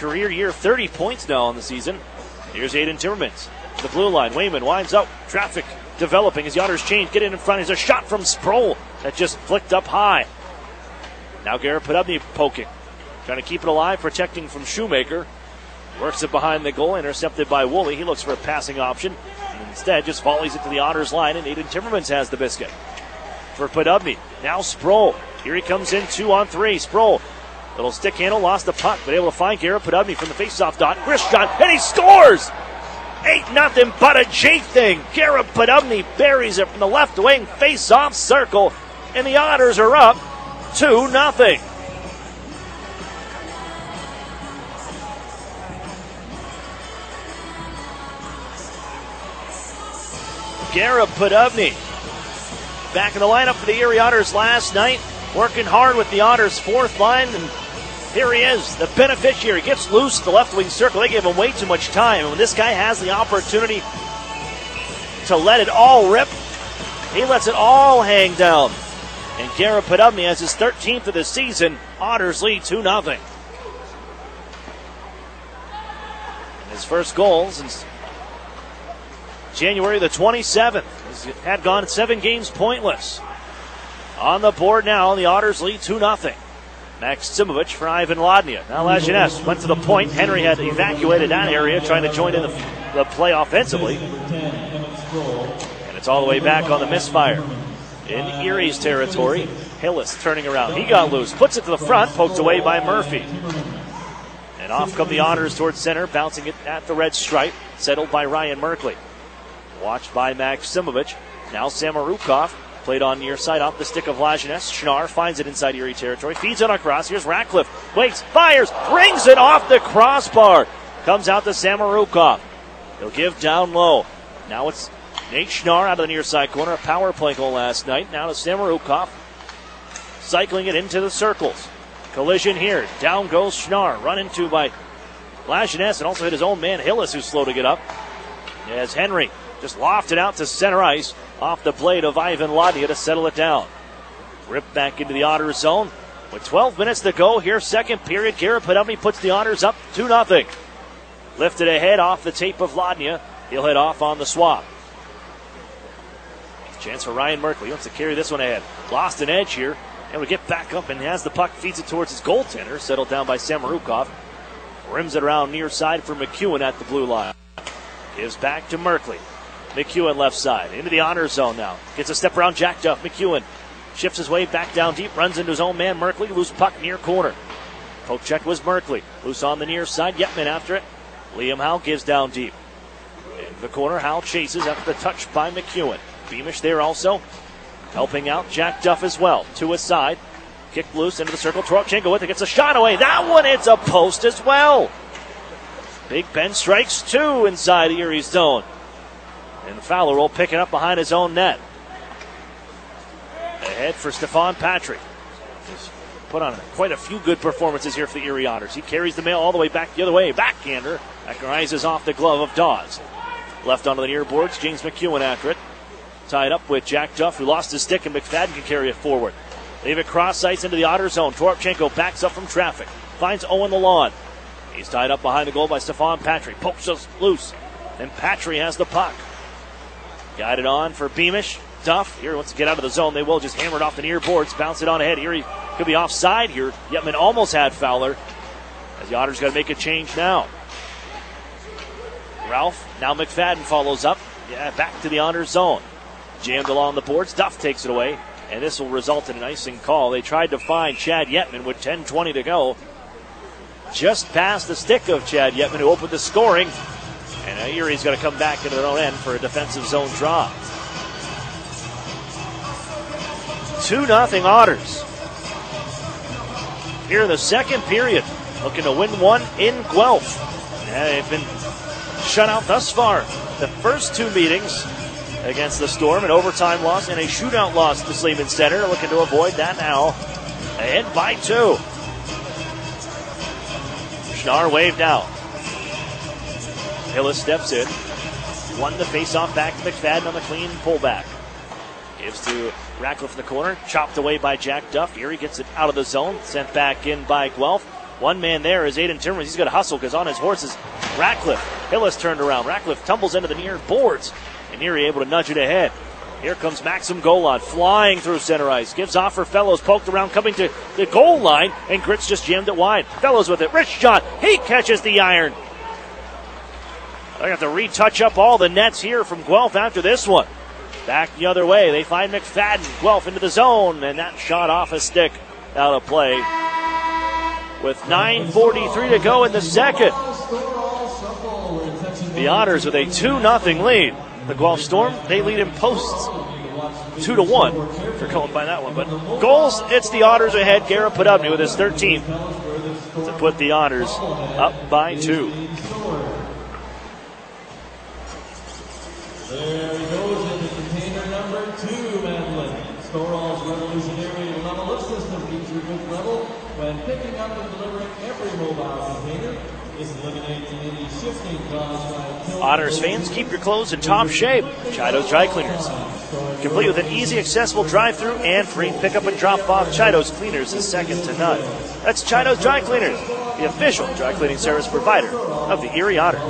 career year, 30 points now on the season. Here's Aiden Timmermans. The blue line. Wayman winds up. Traffic developing as the Otters change. Get in front. There's a shot from Sproul that just flicked up high. Now Garrett Podubny poking. Trying to keep it alive, protecting from Shoemaker. Works it behind the goal, intercepted by Woolley. He looks for a passing option. And instead, just volleys it to the Otters line, and Aiden Timmermans has the biscuit. For Podubny. Now Sproul. Here he comes in 2-on-3. Sproul. Little stick handle, lost the puck, but able to find Garrett Podubny from the faceoff dot. Wrist shot, and he scores! 8-0, but a J thing. Garrett Podubny buries it from the left wing face-off circle, and the Otters are up 2-0. Garrett Podubny back in the lineup for the Erie Otters last night, working hard with the Otters' fourth line, and here he is, the beneficiary. Gets loose at the left wing circle. They gave him way too much time, and when this guy has the opportunity to let it all rip, he lets it all hang down. And Garrett Podubny has his 13th of the season. Otters lead 2-0. And his first goal since January the 27th. He had gone 7 games pointless. On the board now, the Otters lead 2-0. Max Simovic for Ivan Lodnia. Now Lajeunesse went to the point. Henry had evacuated that area, trying to join in the play offensively. And it's all the way back on the misfire. In Erie's territory, Hillis turning around. He got loose, puts it to the front, poked away by Murphy. And off come the Otters towards center, bouncing it at the red stripe, settled by Ryan Merkley. Watched by Max Simovic. Now Samorukov played on near side off the stick of Lajeunesse. Schnarr finds it inside Erie territory. Feeds on across. Here's Ratcliffe. Waits. Fires. Rings it off the crossbar. Comes out to Samorukov. He'll give down low. Now it's Nate Schnarr out of the near side corner. A power play goal last night. Now to Samorukov. Cycling it into the circles. Collision here. Down goes Schnarr. Run into by Lajeunesse and also hit his own man Hillis, who's slow to get up. As Henry just lofted out to center ice off the blade of Ivan Lodnia to settle it down. Ripped back into the Otters zone. With 12 minutes to go here, second period, Garrett Podubny puts the Otters up 2-0. Lifted ahead off the tape of Lodnia. He'll head off on the swap. Chance for Ryan Merkley. He wants to carry this one ahead. Lost an edge here. And we get back up and has the puck, feeds it towards his goaltender. Settled down by Samorukov. Rims it around near side for McEwen at the blue line. Gives back to Merkley. McEwen left side. Into the Otters zone now. Gets a step around Jack Duff. McEwen shifts his way back down deep. Runs into his own man Merkley. Loose puck near corner. Poke check was Merkley. Loose on the near side. Yetman after it. Liam Howe gives down deep. In the corner, Howe chases after the touch by McEwen. Beamish there also. Helping out Jack Duff as well. To his side. Kick loose into the circle. Toropchenko with it. Gets a shot away. That one hits a post as well. Big Ben strikes 2 inside Erie's zone. And Fowler will pick it up behind his own net. Ahead for Stefan Patrick. He's put on quite a few good performances here for the Erie Otters. He carries the mail all the way back the other way. Backhander. That rises off the glove of Dawes. Left onto the near boards. James McEwen after it. Tied up with Jack Duff, who lost his stick, and McFadden can carry it forward. Leave it cross ice into the Otter zone. Toropchenko backs up from traffic. Finds Owen Lalonde. He's tied up behind the goal by Stefan Patrick. Pokes us loose. And Patrick has the puck. Guided on for Beamish. Duff here wants to get out of the zone. They will just hammer it off the near boards. Bounce it on ahead. Erie could be offside here. Yetman almost had Fowler. As the Otters got to make a change now. Ralph. Now McFadden follows up. Yeah, back to the Otters zone. Jammed along the boards. Duff takes it away. And this will result in an icing call. They tried to find Chad Yetman with 10:20 to go. Just past the stick of Chad Yetman, who opened the scoring. And Erie's going to come back into their own end for a defensive zone draw. 2-0 Otters. Here in the second period, looking to win one in Guelph. They've been shut out thus far. The first 2 meetings against the Storm, an overtime loss and a shootout loss to Sleeman Center. Looking to avoid that now. Ahead by 2. Schnarr waved out. Hillis steps in. Won the faceoff back to McFadden on the clean pullback. Gives to Ratcliffe in the corner. Chopped away by Jack Duff. Erie gets it out of the zone. Sent back in by Guelph. One man there is Aiden Timmermans. He's got to hustle because on his horse is Ratcliffe. Hillis turned around. Ratcliffe tumbles into the near boards, and Erie able to nudge it ahead. Here comes Maxim Golod flying through center ice. Gives off for Fellows, poked around, coming to the goal line, and Gritz just jammed it wide. Fellows with it. Rich John, he catches the iron. They have to retouch up all the nets here from Guelph after this one. Back the other way, they find McFadden. Guelph into the zone, and that shot off a stick out of play. With 9:43 to go in the second. The Otters with a 2-0 lead. The Guelph Storm, they lead in posts 2-1 for going by that one. But goals, it's the Otters ahead. Garrett Podubny with his 13th to put the Otters up by 2. There he goes into container number 2, Madeline. Storall's revolutionary level up system features with level when picking up and delivering every mobile container. This eliminates any shifting caused by Otters fans, keep your clothes in top shape. Chido's Dry Cleaners. Complete with an easy, accessible drive-through and free pickup and drop-off. Chido's Cleaners is second to none. That's Chido's Dry Cleaners, the official dry cleaning service provider of the Erie Otters.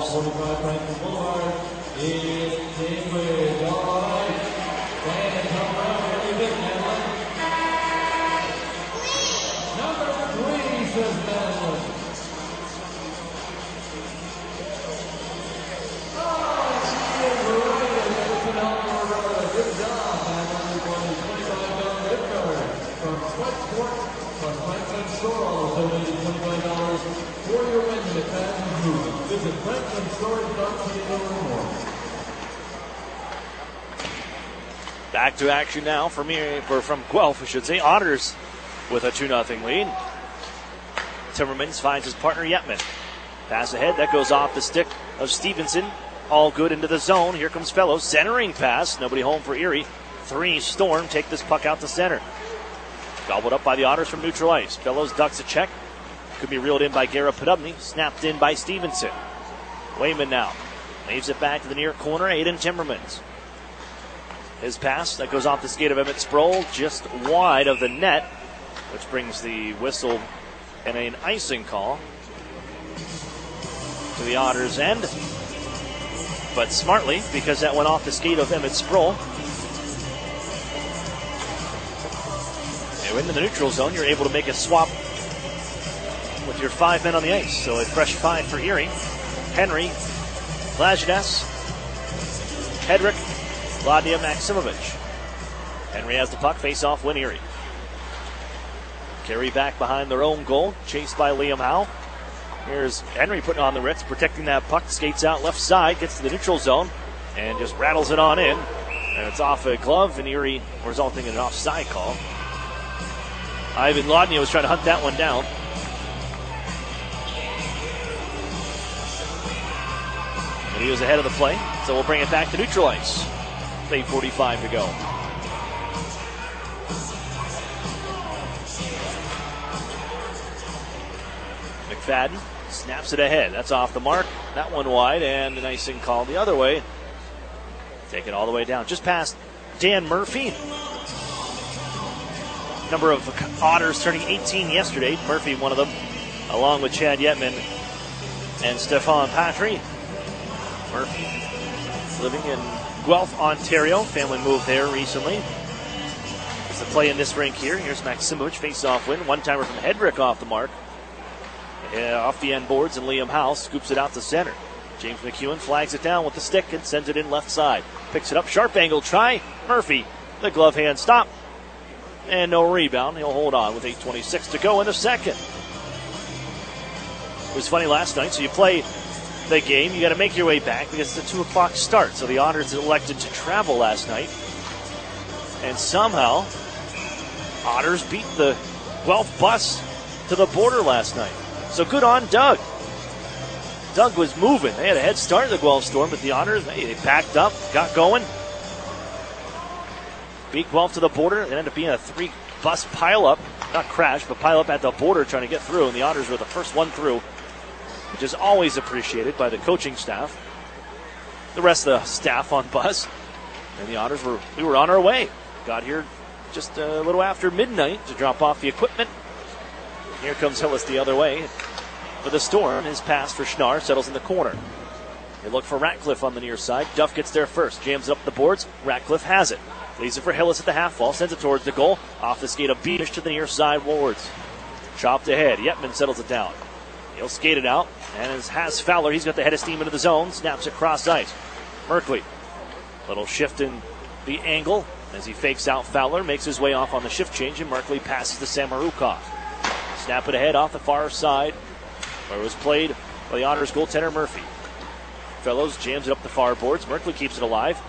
Back to action now from Guelph, I should say. Otters with a 2-0 lead. Timmermans finds his partner Yetman. Pass ahead, that goes off the stick of Stevenson. All good into the zone. Here comes Fellows. Centering pass. Nobody home for Erie. 3 Storm take this puck out to center. Gobbled up by the Otters from neutral ice. Fellows ducks a check. Could be reeled in by Garrett Podubny. Snapped in by Stevenson. Wayman now. Leaves it back to the near corner. Aiden Timmermans. His pass, that goes off the skate of Emmett Sproul, just wide of the net, which brings the whistle and an icing call to the Otters' end. But smartly, because that went off the skate of Emmett Sproul. And in the neutral zone, you're able to make a swap with your 5 men on the ice. So a fresh 5 for Erie. Henry, Lajeunesse, Hedrick, Ladia Maximovich. Henry has the puck, face-off win Erie. Carry back behind their own goal, chased by Liam Howe. Here's Henry putting on the Ritz, protecting that puck, skates out left side, gets to the neutral zone, and just rattles it on in. And it's off a glove, and Erie resulting in an offside call. Ivan Lodnia was trying to hunt that one down. And he was ahead of the play, so we'll bring it back to neutral ice. 8:45 to go. McFadden snaps it ahead. That's off the mark. That one wide, and an icing call the other way. Take it all the way down. Just past Dan Murphy. Number of Otters turning 18 yesterday. Murphy, one of them, along with Chad Yetman and Stefan Patry. Murphy living in Guelph, Ontario. Family moved there recently. It's the play in this rink here. Here's Maximovich, face-off win. One-timer from Hedrick off the mark. Off the end boards, and Liam Howe scoops it out to center. James McEwen flags it down with the stick and sends it in left side. Picks it up, sharp angle try. Murphy, the glove hand stop. And no rebound. He'll hold on with 8:26 to go in the second. It was funny last night, so you play the game, you got to make your way back because it's a 2 o'clock start. So the Otters elected to travel last night. And somehow, Otters beat the Guelph bus to the border last night. So good on Doug. Doug was moving. They had a head start in the Guelph Storm, but the Otters, they packed up, got going. Beat Guelph to the border. It ended up being a 3-bus pileup. Not crash, but pileup at the border trying to get through. And the Otters were the first one through, which is always appreciated by the coaching staff. The rest of the staff on bus. And the Otters we were on our way. Got here just a little after midnight to drop off the equipment. Here comes Hillis the other way. for the Storm. His pass for Schnarr settles in the corner. They look for Ratcliffe on the near side. Duff gets there first. Jams it up the boards. Ratcliffe has it. Leaves it for Hillis at the half wall. Sends it towards the goal. Off the skate of Beamish to the near side wards. Chopped ahead. Yetman settles it down. He'll skate it out. And has Fowler. He's got the head of steam into the zone. Snaps it cross ice. Merkley. Little shift in the angle as he fakes out Fowler. Makes his way off on the shift change. And Merkley passes to Samorukov. Snap it ahead off the far side where it was played by the Otters goaltender Murphy. Fellows jams it up the far boards. Merkley keeps it alive.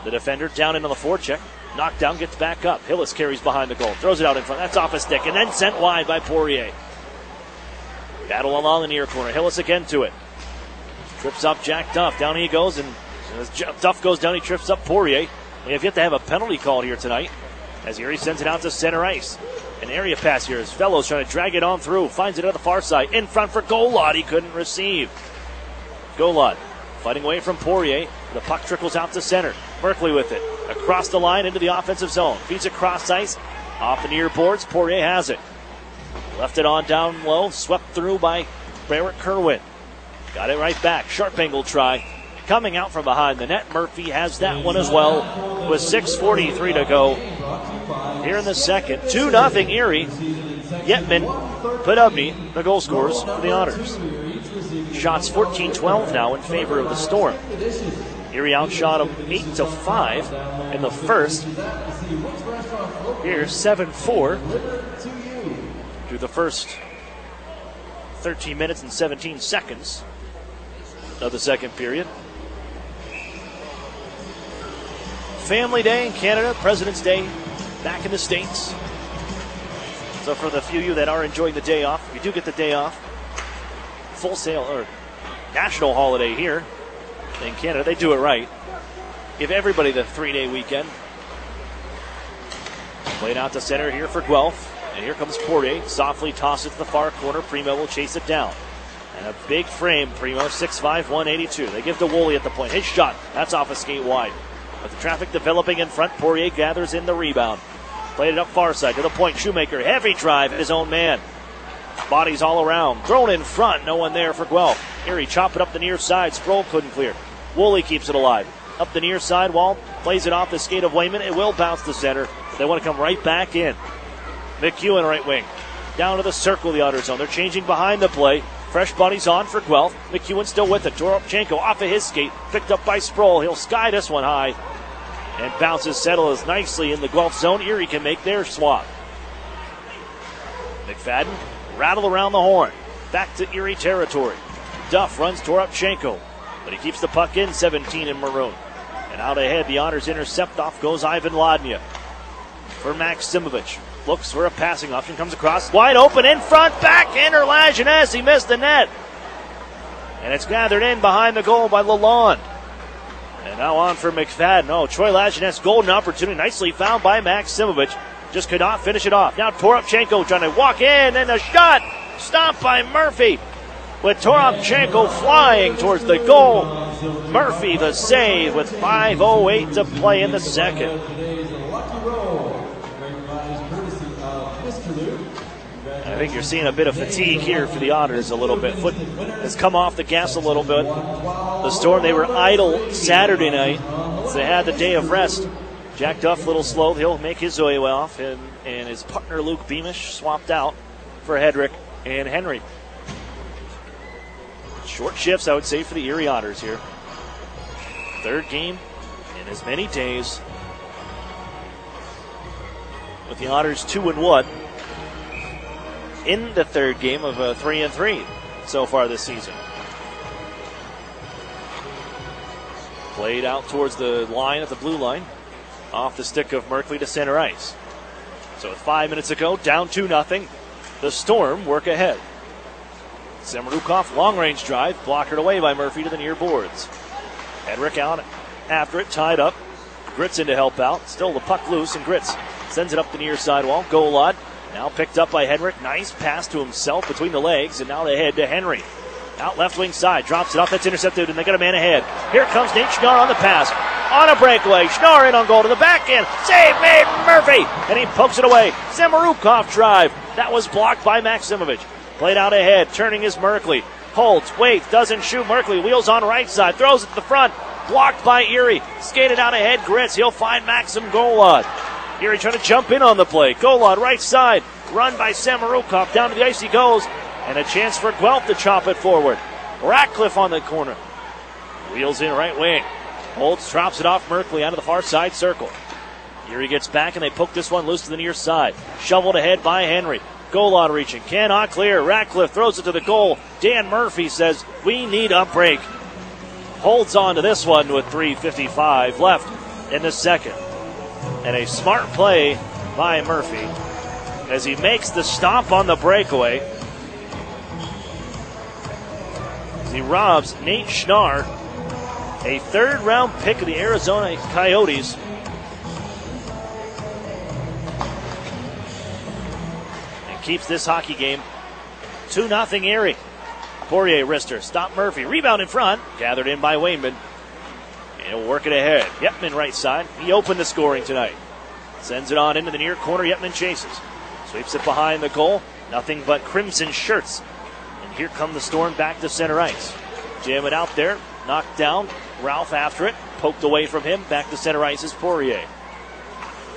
The defender down into the forecheck. Knocked down, gets back up. Hillis carries behind the goal. Throws it out in front. That's off a stick and then sent wide by Poirier. Battle along the near corner. Hillis again to it. Trips up Jack Duff. Down he goes, and as Duff goes down, he trips up Poirier. We have yet to have a penalty called here tonight as Erie sends it out to center ice. An area pass here as Fellows trying to drag it on through. Finds it on the far side. In front for Golod. He couldn't receive. Golod fighting away from Poirier. The puck trickles out to center. Merkley with it. Across the line into the offensive zone. Feeds it cross ice. Off the near boards. Poirier has it. Left it on down low. Swept through by Barrett Kerwin. Got it right back. Sharp angle try. Coming out from behind the net. Murphy has that one as well with 6:43 to go here in the second. 2-0 Erie. Yetman, Podubny, the goal scorers for the Otters. Shots 14-12 now in favor of the Storm. Erie outshot them 8-5 in the first. Here 7-4 through the first 13 minutes and 17 seconds of the second period. Family Day in Canada, President's Day back in the States. So for the few of you that are enjoying the day off, you do get the day off. Full sale or national holiday here in Canada. They do it right. Give everybody the 3-day weekend. Played out to center here for Guelph. And here comes Poirier. Softly toss it to the far corner. Primo will chase it down. And a big frame, Primo, 6'5", 182. They give to Woolley at the point. His shot, that's off a skate wide. With the traffic developing in front, Poirier gathers in the rebound. Played it up far side to the point. Shoemaker, heavy drive at his own man. Bodies all around. Thrown in front. No one there for Guelph. Erie chop it up the near side. Sproul couldn't clear. Woolley keeps it alive. Up the near side wall. Plays it off the skate of Wayman. It will bounce to center. They want to come right back in. McEwen right wing. Down to the circle of the Otter zone. They're changing behind the play. Fresh bodies on for Guelph. McEwen still with it. Toropchenko off of his skate. Picked up by Sproul. He'll sky this one high. And bounces, settles nicely in the Guelph zone. Erie can make their swap. McFadden rattle around the horn. Back to Erie territory. Duff runs Toropchenko, but he keeps the puck in, 17 in maroon. And out ahead, the Otters intercept. Off goes Ivan Ladnia for Maximovich. Looks for a passing option, comes across. Wide open in front, backhander Lajeunesse. He missed the net. And it's gathered in behind the goal by Lalonde. And now on for McFadden. Oh, Troy Lajeunesse, golden opportunity. Nicely found by Maximovich. Just could not finish it off. Now Toropchenko trying to walk in, and a shot stopped by Murphy. With Toropchenko flying towards the goal. Murphy the save with 5:08 to play in the second. I think you're seeing a bit of fatigue here for the Otters a little bit. Foot has come off the gas a little bit. The Storm, they were idle Saturday night, so they had the day of rest. Jack Duff a little slow. He'll make his way off, and his partner Luke Beamish swapped out for Hedrick and Henry. Short shifts, I would say, for the Erie Otters here. Third game in as many days, with the Otters 2-1 in the third game of 3-3 so far this season. Played out towards the line at the blue line. Off the stick of Merkley to center ice. So with 5 minutes ago, down 2-0. The Storm work ahead. Samorukov, long-range drive, blockered away by Murphy to the near boards. Hedrick out after it, tied up. Gritz in to help out. Still the puck loose, and Gritz sends it up the near sidewall. Golod now picked up by Hedrick. Nice pass to himself between the legs, and now they head to Henry. Out left wing side, drops it off. That's intercepted, and they got a man ahead. Here comes Nate Schnarr on the pass. On a breakaway, Schnarr in on goal to the backhand. Save made Murphy, and he pokes it away. Samorukov drive. That was blocked by Maximovich. Played out ahead. Turning is Merkley. Holds, waits, doesn't shoot. Merkley wheels on right side. Throws it to the front. Blocked by Erie. Skated out ahead. Gritz. He'll find Maxim Golod. Erie trying to jump in on the play. Golod right side. Run by Samorukov. Down to the ice he goes. And a chance for Guelph to chop it forward. Ratcliffe on the corner. Wheels in right wing. Holds, drops it off Merkley out of the far side circle. Erie gets back and they poke this one loose to the near side. Shoveled ahead by Henry. Golod reaching. Cannot clear. Ratcliffe throws it to the goal. Dan Murphy says, we need a break. Holds on to this one with 3:55 left in the second. And a smart play by Murphy as he makes the stop on the breakaway. As he robs Nate Schnarr, a third-round pick of the Arizona Coyotes. And keeps this hockey game 2-0 Erie. Poirier, wrister, stop Murphy. Rebound in front. Gathered in by Wayman. And he'll work it ahead. Yetman right side. He opened the scoring tonight. Sends it on into the near corner. Yetman chases. Sweeps it behind the goal. Nothing but crimson shirts. And here come the Storm back to center ice. Jam it out there. Knocked down. Ralph after it. Poked away from him. Back to center ice is Poirier.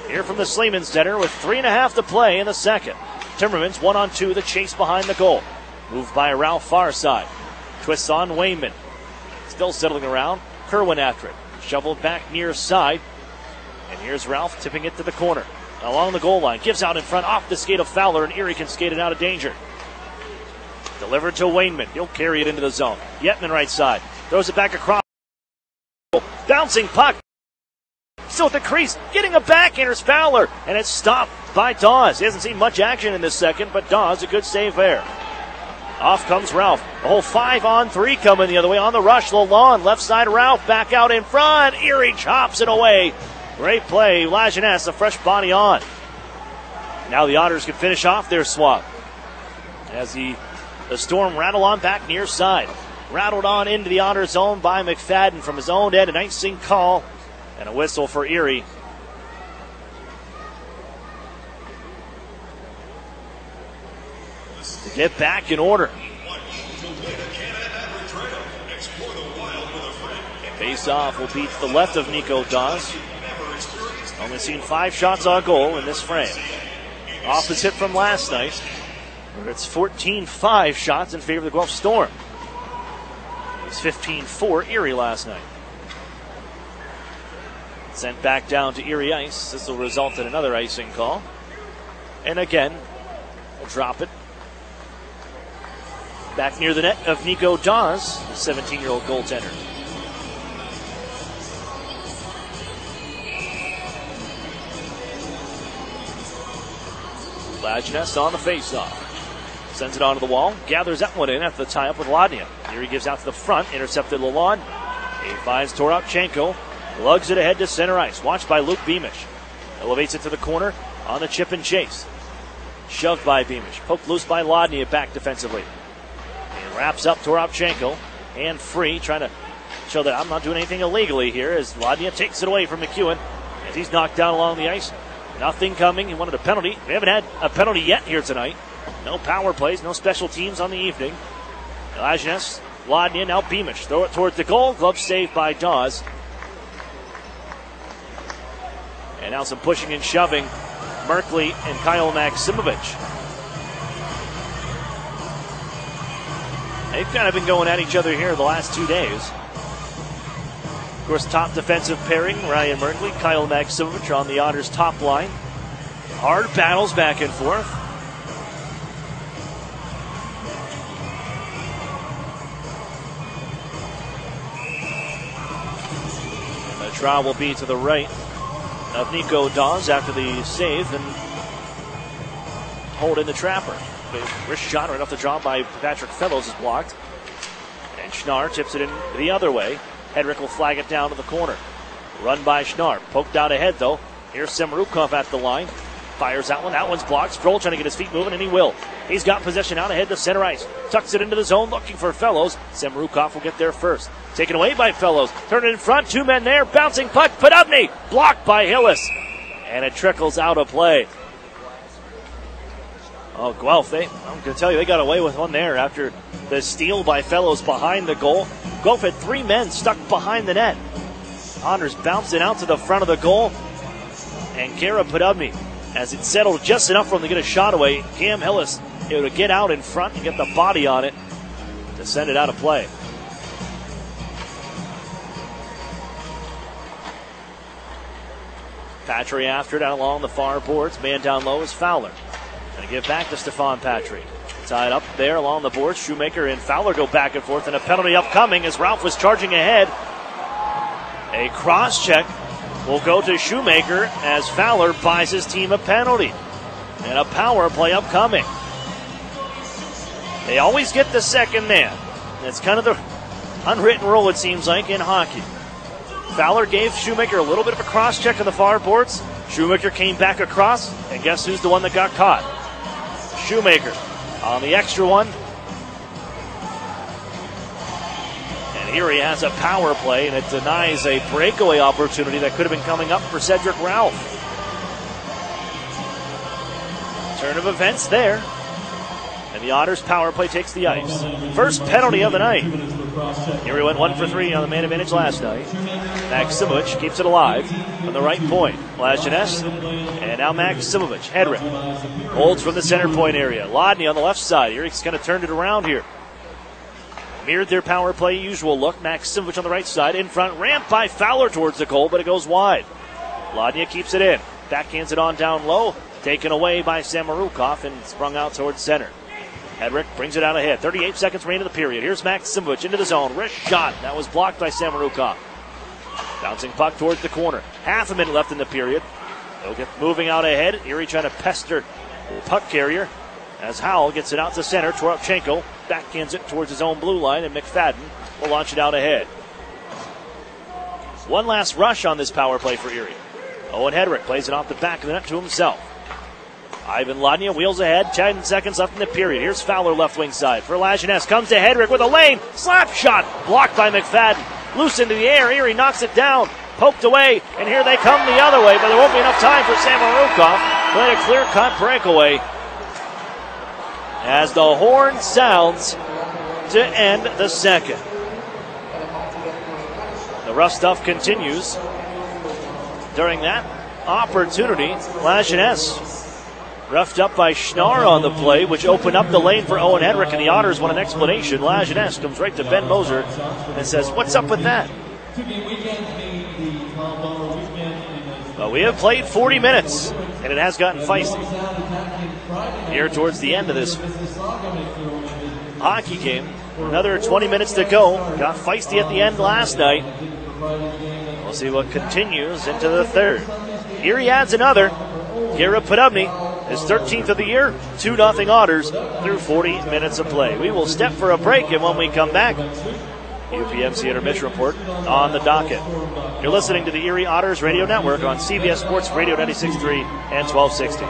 Here from the Sleeman Center with 3.5 to play in the second. Timmermans 1-on-2. The chase behind the goal. Moved by Ralph far side. Twists on Wayman. Still settling around. Kerwin after it. Shoveled back near side. And here's Ralph tipping it to the corner. Along the goal line. Gives out in front off the skate of Fowler, and Erie can skate it out of danger. Delivered to Wayman. He'll carry it into the zone. Yetman right side. Throws it back across. Bouncing puck. Still at the crease. Getting a backhander's Fowler. And it's stopped by Dawes. He hasn't seen much action in this second, but Dawes, a good save there. Off comes Ralph. A whole 5-on-3 coming the other way. On the rush, Lalonde. Left side, Ralph. Back out in front. Erie chops it away. Great play. Lajeunesse, a fresh body on. Now the Otters can finish off their swap. As the Storm rattle on back near side. Rattled on into the Otter zone by McFadden from his own end. An icing call and a whistle for Erie. To get back in order. Face off will be to the left of Nico Dawes. Only seen 5 shots on goal in this frame. Opposite from last night, where it's 14-5 shots in favor of the Guelph Storm. It was 15-4 Erie last night. Sent back down to Erie ice. This will result in another icing call. And again, we'll drop it. Back near the net of Nico Dawes, the 17-year-old goaltender. Lajeunesse on the face-off. Sends it onto the wall. Gathers that one in after the tie-up with Ladnia. Here he gives out to the front. Intercepted Lalonde. He finds Toropchenko. Lugs it ahead to center ice. Watched by Luke Beamish. Elevates it to the corner on the chip and chase. Shoved by Beamish. Poked loose by Ladnia back defensively. And wraps up Toropchenko. Hand free. Trying to show that I'm not doing anything illegally here as Ladnia takes it away from McEwen. As he's knocked down along the ice. Nothing coming. He wanted a penalty. We haven't had a penalty yet here tonight. No power plays, no special teams on the evening. Lajeunesse, Ladnia, now Beamish. Throw it towards the goal. Glove saved by Dawes. And now some pushing and shoving. Merkley and Kyle Maximovich. They've kind of been going at each other here the last 2 days. Of course, top defensive pairing, Ryan Merkley, Kyle Maximovich on the Otters' top line. Hard battles back and forth. And the draw will be to the right of Nico Dawes after the save and hold in the trapper. The wrist shot right off the draw by Patrick Fellows is blocked. And Schnarr tips it in the other way. Hedrick will flag it down to the corner. Run by Schnarr. Poked out ahead, though. Here's Semrukov at the line. Fires that one. That one's blocked. Sproul trying to get his feet moving, and he will. He's got possession out ahead to center ice. Tucks it into the zone, looking for Fellows. Semrukov will get there first. Taken away by Fellows. Turn it in front. 2 men there. Bouncing puck. Podubny. Blocked by Hillis. And it trickles out of play. Oh, Guelph, I'm going to tell you, they got away with one there after the steal by fellows behind the goal. Guelph had 3 men stuck behind the net. Otters bounced it out to the front of the goal. And Kara Podobny, as it settled just enough for him to get a shot away, Cam Hillis able to get out in front and get the body on it to send it out of play. Patry after it out along the far boards. Man down low is Fowler. Going to give back to Stefan Patry. Tied up there along the boards. Shoemaker and Fowler go back and forth, and a penalty upcoming as Ralph was charging ahead. A cross check will go to Shoemaker as Fowler buys his team a penalty. And a power play upcoming. They always get the second man. It's kind of the unwritten rule, it seems like, in hockey. Fowler gave Shoemaker a little bit of a cross check on the far boards. Shoemaker came back across, and guess who's the one that got caught? Shoemaker on the extra one. And Erie has a power play, and it denies a breakaway opportunity that could have been coming up for Cedric Ralph. Turn of events there. And the Otters power play takes the ice. First penalty of the night. Erie went 1 for 3 on the man advantage last night. Maksimovic keeps it alive on the right point. Lajeunesse, and now Maksimovic. Hedrick holds from the center point area. Lodney on the left side. Erie's kind of turned it around here. Mirrored their power play usual look. Maksimovic on the right side. In front, ramped by Fowler towards the goal, but it goes wide. Lodney keeps it in. Backhands it on down low. Taken away by Samarukov and sprung out towards center. Hedrick brings it out ahead. 38 seconds remaining in the period. Here's Maksimovic into the zone. Wrist shot. That was blocked by Samarukov. Bouncing puck towards the corner. Half a minute left in the period. They'll get moving out ahead. Erie trying to pester the puck carrier as Howell gets it out to center. Toropchenko backhands it towards his own blue line, and McFadden will launch it out ahead. One last rush on this power play for Erie. Owen Hedrick plays it off the back of the net to himself. Ivan Lodnia wheels ahead, 10 seconds left in the period. Here's Fowler left wing side for Lajeunesse. Comes to Hedrick with a lane. Slap shot blocked by McFadden. Loose into the air. Erie knocks it down. Poked away. And here they come the other way. But there won't be enough time for Samarukov. Playing a clear-cut breakaway. As the horn sounds to end the second. The rough stuff continues. During that opportunity, Lajeunesse roughed up by Schnarr on the play, which opened up the lane for Owen Hedrick, and the Otters want an explanation. Lajeunesse comes right to Ben Moser and says, "What's up with that?" Well, we have played 40 minutes, and it has gotten feisty. Here towards the end of this hockey game, another 20 minutes to go. Got feisty at the end last night. We'll see what continues into the third. Erie adds another. Kara Podobny, his 13th of the year, 2-0 Otters through 40 minutes of play. We will step for a break, and when we come back, UPMC Intermission Report on the docket. You're listening to the Erie Otters Radio Network on CBS Sports Radio 96.3 and 1260.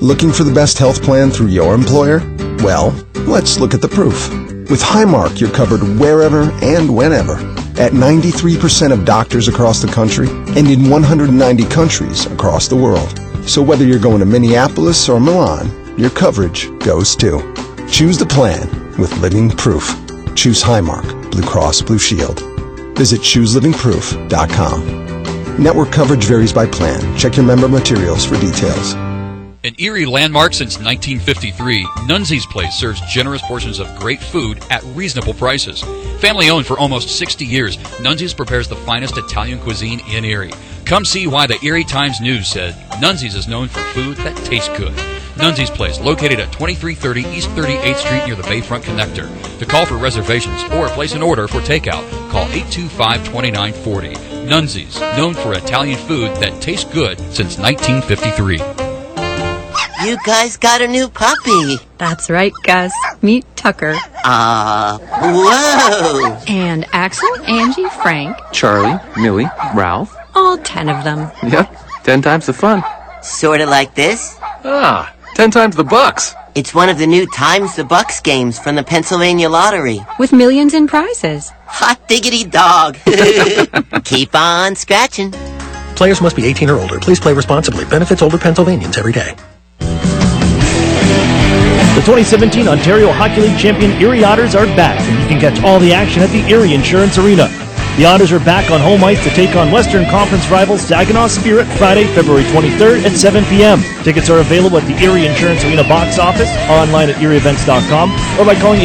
Looking for the best health plan through your employer? Well, let's look at the proof. With Highmark, you're covered wherever and whenever at 93% of doctors across the country and in 190 countries across the world. So whether you're going to Minneapolis or Milan, your coverage goes too. Choose the plan with Living Proof. Choose Highmark, Blue Cross Blue Shield. Visit ChooseLivingProof.com. Network coverage varies by plan. Check your member materials for details. An Erie landmark since 1953, Nunzi's Place serves generous portions of great food at reasonable prices. Family owned for almost 60 years, Nunzi's prepares the finest Italian cuisine in Erie. Come see why the Erie Times News said Nunzi's is known for food that tastes good. Nunzi's Place, located at 2330 East 38th Street near the Bayfront Connector. To call for reservations or place an order for takeout, call 825-2940. Nunzi's, known for Italian food that tastes good since 1953. You guys got a new puppy. That's right, Gus. Meet Tucker. Whoa. And Axel, Angie, Frank. Charlie, Millie, Ralph. All 10 of them. Yep, 10 times the fun. Sort of like this? 10 times the bucks. It's one of the new Times the Bucks games from the Pennsylvania Lottery. With millions in prizes. Hot diggity dog. Keep on scratching. Players must be 18 or older. Please play responsibly. Benefits older Pennsylvanians every day. The 2017 Ontario Hockey League champion Erie Otters are back, and you can catch all the action at the Erie Insurance Arena. The Otters are back on home ice to take on Western Conference rivals Saginaw Spirit Friday, February 23rd at 7 p.m. Tickets are available at the Erie Insurance Arena box office, online at erieevents.com, or by calling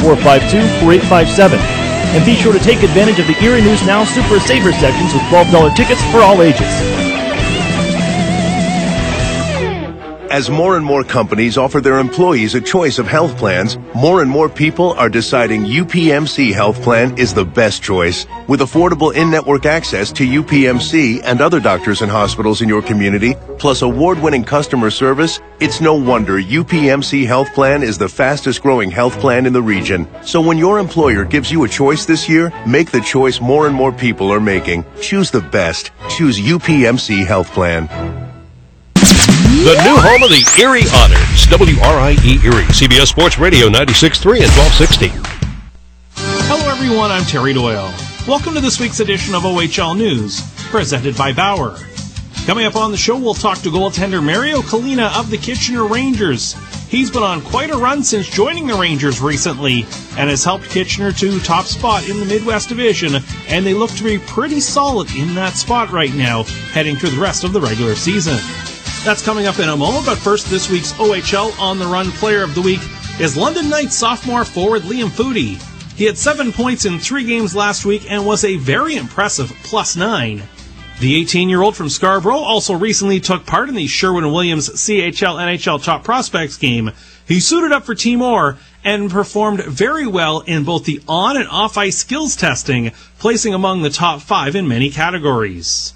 814-452-4857. And be sure to take advantage of the Erie News Now Super Saver sections with $12 tickets for all ages. As more and more companies offer their employees a choice of health plans, more and more people are deciding UPMC Health Plan is the best choice. With affordable in-network access to UPMC and other doctors and hospitals in your community, plus award-winning customer service, it's no wonder UPMC Health Plan is the fastest-growing health plan in the region. So when your employer gives you a choice this year, make the choice more and more people are making. Choose the best. Choose UPMC Health Plan. The new home of the Erie Otters, WRIE Erie, CBS Sports Radio 96.3 and 1260. Hello everyone, I'm Terry Doyle. Welcome to this week's edition of OHL News, presented by Bauer. Coming up on the show, we'll talk to goaltender Mario Kalina of the Kitchener Rangers. He's been on quite a run since joining the Rangers recently and has helped Kitchener to top spot in the Midwest Division, and they look to be pretty solid in that spot right now, heading through the rest of the regular season. That's coming up in a moment, but first, this week's OHL On the Run Player of the Week is London Knights sophomore forward Liam Foudy. He had 7 points in 3 games last week and was a very impressive +9. The 18-year-old from Scarborough also recently took part in the Sherwin-Williams CHL-NHL Top Prospects game. He suited up for Timor and performed very well in both the on- and off-ice skills testing, placing among the top 5 in many categories.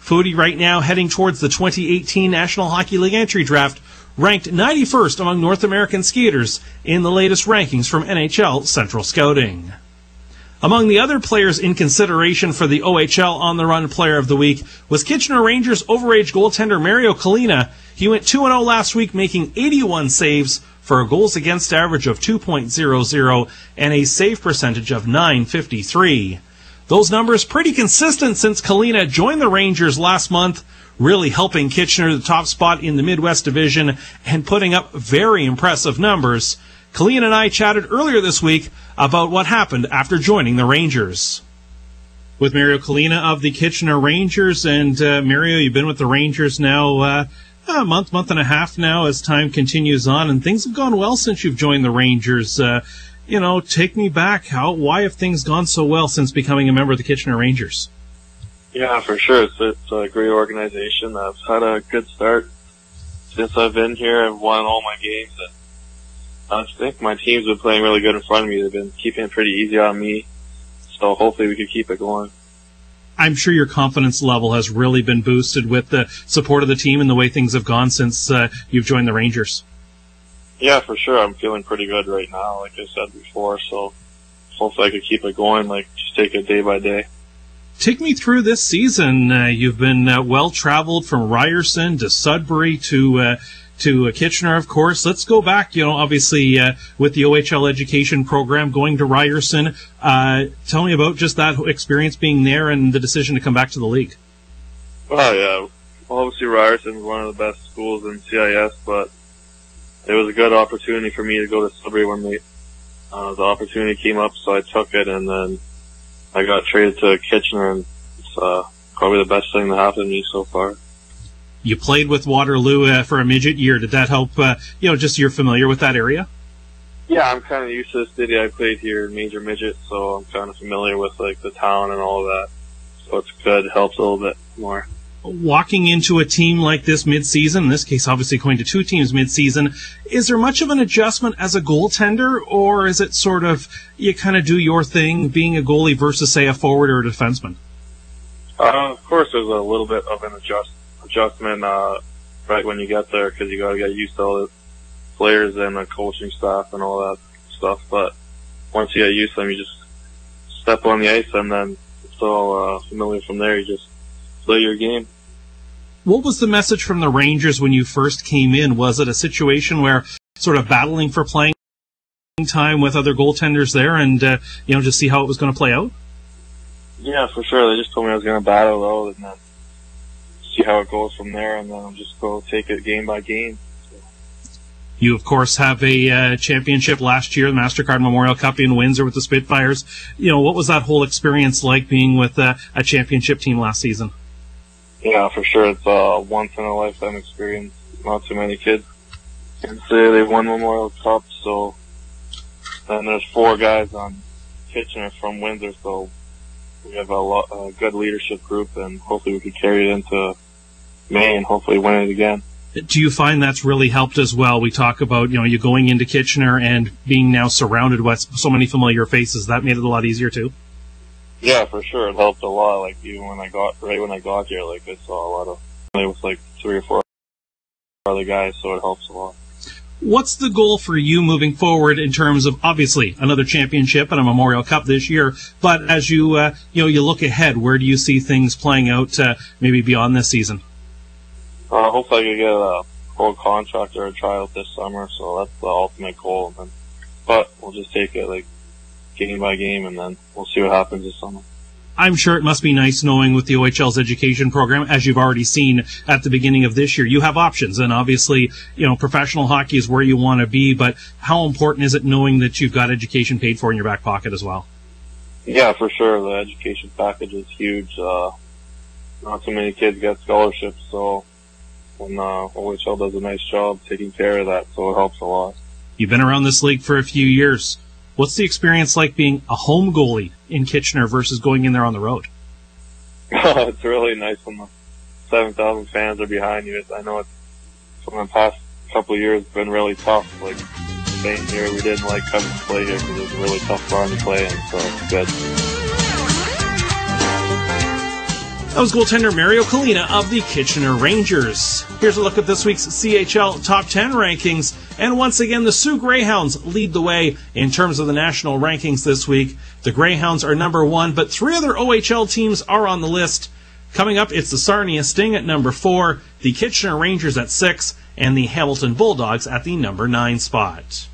Foudy right now heading towards the 2018 National Hockey League entry draft, ranked 91st among North American skaters in the latest rankings from NHL Central Scouting. Among the other players in consideration for the OHL On the Run Player of the Week was Kitchener Rangers overage goaltender Mario Kalina. He went 2-0 last week, making 81 saves for a goals against average of .00 and a save percentage of .953. Those numbers pretty consistent since Kalina joined the Rangers last month, really helping Kitchener the top spot in the Midwest Division and putting up very impressive numbers. Kalina and I chatted earlier this week about what happened after joining the Rangers. With Mario Kalina of the Kitchener Rangers, and Mario, you've been with the Rangers now a month and a half now as time continues on, and things have gone well since you've joined the Rangers. Take me back. Why have things gone so well since becoming a member of the Kitchener Rangers? Yeah, for sure. It's a great organization. I've had a good start since I've been here. I've won all my games. And I think my team's been playing really good in front of me. They've been keeping it pretty easy on me. So hopefully we can keep it going. I'm sure your confidence level has really been boosted with the support of the team and the way things have gone since you've joined the Rangers. Yeah, for sure. I'm feeling pretty good right now, like I said before, so hopefully I could keep it going, just take it day by day. Take me through this season. You've been well-traveled from Ryerson to Sudbury to Kitchener, of course. Let's go back, obviously with the OHL education program going to Ryerson. Tell me about just that experience being there and the decision to come back to the league. Well, yeah, obviously Ryerson is one of the best schools in CIS, but it was a good opportunity for me to go to Sudbury when the opportunity came up, so I took it, and then I got traded to Kitchener, and it's probably the best thing that happened to me so far. You played with Waterloo for a midget year. Did that help, just you're familiar with that area? Yeah, I'm kind of used to the city. I played here in major midget, so I'm kind of familiar with the town and all of that. So it's good. It helps a little bit more. Walking into a team like this mid-season, in this case obviously going to 2 teams mid-season, is there much of an adjustment as a goaltender, or is it sort of you kind of do your thing being a goalie versus, say, a forward or a defenseman? Of course there's a little bit of an adjustment right when you get there, because you got to get used to all the players and the coaching staff and all that stuff, but once you get used to them, you just step on the ice, and then it's all familiar from there. You just play your game. What was the message from the Rangers when you first came in? Was it a situation where sort of battling for playing time with other goaltenders there and, just see how it was going to play out? Yeah, for sure. They just told me I was going to battle out and then see how it goes from there, and then I'll just go take it game by game. You, of course, have a championship last year, the MasterCard Memorial Cup in Windsor with the Spitfires. What was that whole experience like being with a championship team last season? Yeah, for sure. It's a once-in-a-lifetime experience. Not too many kids can say they won Memorial Cup, so then there's 4 guys on Kitchener from Windsor, so we have a good leadership group, and hopefully we can carry it into May and hopefully win it again. Do you find that's really helped as well? We talk about, you going into Kitchener and being now surrounded with so many familiar faces. That made it a lot easier too? Yeah, for sure. It helped a lot. Like, even when I got here, like, I saw a lot of, there was like 3 or 4 other guys, so it helps a lot. What's the goal for you moving forward in terms of, obviously, another championship and a Memorial Cup this year, but as you look ahead, where do you see things playing out maybe beyond this season? Hopefully I can get a full contract or a tryout this summer, so that's the ultimate goal. But we'll just take it like game by game, and then we'll see what happens this summer. I'm sure it must be nice knowing with the OHL's education program, as you've already seen at the beginning of this year, you have options. And obviously, professional hockey is where you want to be, but how important is it knowing that you've got education paid for in your back pocket as well? Yeah, for sure. The education package is huge. Not too many kids get scholarships, so and OHL does a nice job taking care of that, so it helps a lot. You've been around this league for a few years. What's the experience like being a home goalie in Kitchener versus going in there on the road? It's really nice when the 7,000 fans are behind you. I know it's from the past couple of years been really tough. Like, staying here, we didn't like coming to play here because it was a really tough barn to play in, so it's good. That was goaltender Mario Kalina of the Kitchener Rangers. Here's a look at this week's CHL Top 10 rankings. And once again, the Sioux Greyhounds lead the way in terms of the national rankings this week. The Greyhounds are number 1, but 3 other OHL teams are on the list. Coming up, it's the Sarnia Sting at number 4, the Kitchener Rangers at 6, and the Hamilton Bulldogs at the number 9 spot.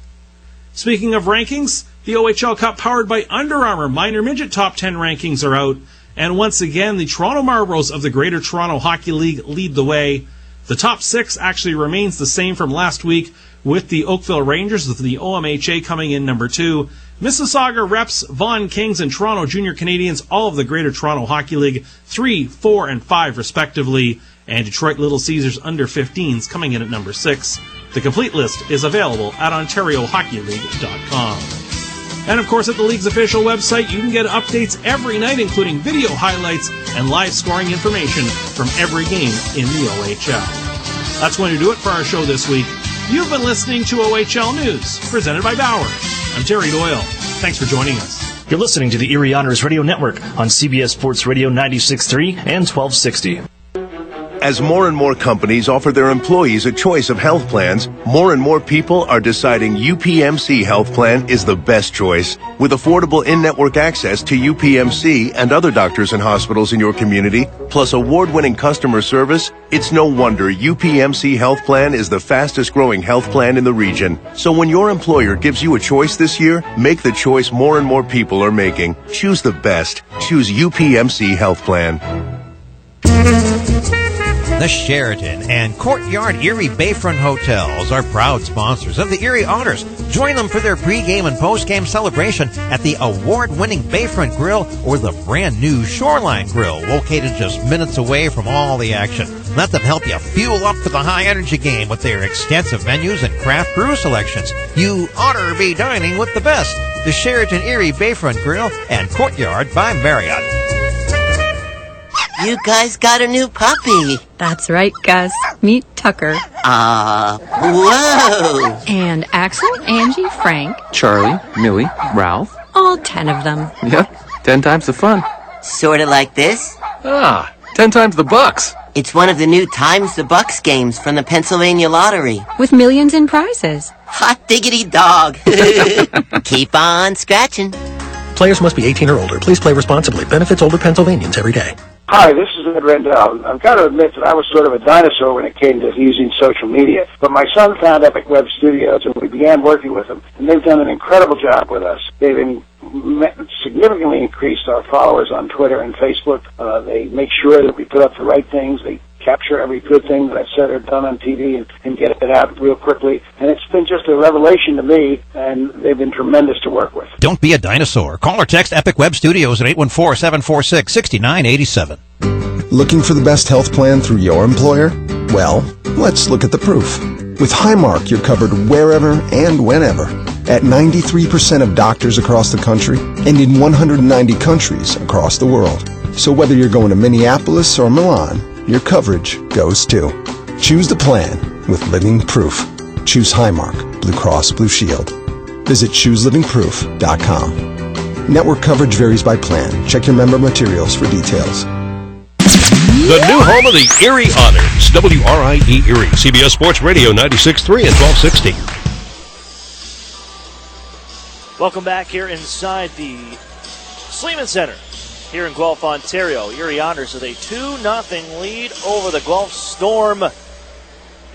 Speaking of rankings, the OHL Cup powered by Under Armour Minor Midget Top 10 rankings are out. And once again, the Toronto Marlboros of the Greater Toronto Hockey League lead the way. The top 6 actually remains the same from last week, with the Oakville Rangers of the OMHA coming in number 2. Mississauga Reps, Vaughan Kings, and Toronto Junior Canadians, all of the Greater Toronto Hockey League, 3, 4, and 5 respectively. And Detroit Little Caesars under 15s coming in at number 6. The complete list is available at OntarioHockeyLeague.com. And of course, at the league's official website, you can get updates every night, including video highlights and live scoring information from every game in the OHL. That's going to do it for our show this week. You've been listening to OHL News, presented by Bauer. I'm Terry Doyle. Thanks for joining us. You're listening to the Erie Otters Radio Network on CBS Sports Radio 96.3 and 1260. As more and more companies offer their employees a choice of health plans, more and more people are deciding UPMC Health Plan is the best choice. With affordable in-network access to UPMC and other doctors and hospitals in your community, plus award-winning customer service, it's no wonder UPMC Health Plan is the fastest-growing health plan in the region. So when your employer gives you a choice this year, make the choice more and more people are making. Choose the best. Choose UPMC Health Plan. The Sheraton and Courtyard Erie Bayfront Hotels are proud sponsors of the Erie Otters. Join them for their pregame and postgame celebration at the award-winning Bayfront Grill or the brand-new Shoreline Grill, located just minutes away from all the action. Let them help you fuel up for the high-energy game with their extensive menus and craft brew selections. You ought to be dining with the best. The Sheraton Erie Bayfront Grill and Courtyard by Marriott. You guys got a new puppy. That's right, Gus. Meet Tucker. Whoa. And Axel, Angie, Frank. Charlie, Millie, Ralph. All 10 of them. Yep, 10 times the fun. Sort of like this. 10 times the bucks. It's one of the new Times the Bucks games from the Pennsylvania Lottery. With millions in prizes. Hot diggity dog. Keep on scratching. Players must be 18 or older. Please play responsibly. Benefits older Pennsylvanians every day. Hi, this is Ed Rendell. I've got to admit that I was sort of a dinosaur when it came to using social media. But my son found Epic Web Studios, and we began working with them. And they've done an incredible job with us. They've significantly increased our followers on Twitter and Facebook. They make sure that we put up the right things. They capture every good thing that I've said or done on TV and get it out real quickly. And it's been just a revelation to me, and they've been tremendous to work with. Don't be a dinosaur. Call or text Epic Web Studios at 814-746-6987. Looking for the best health plan through your employer? Well, let's look at the proof. With Highmark, you're covered wherever and whenever at 93% of doctors across the country and in 190 countries across the world. So whether you're going to Minneapolis or Milan, your coverage goes too. Choose the plan with Living Proof. Choose Highmark, Blue Cross Blue Shield. Visit ChooseLivingProof.com. Network coverage varies by plan. Check your member materials for details. The new home of the Erie Otters, WRIE Erie, CBS Sports Radio 96.3 and 1260. Welcome back here inside the Sleeman Center here in Guelph, Ontario. Erie Otters with a 2-0 lead over the Guelph Storm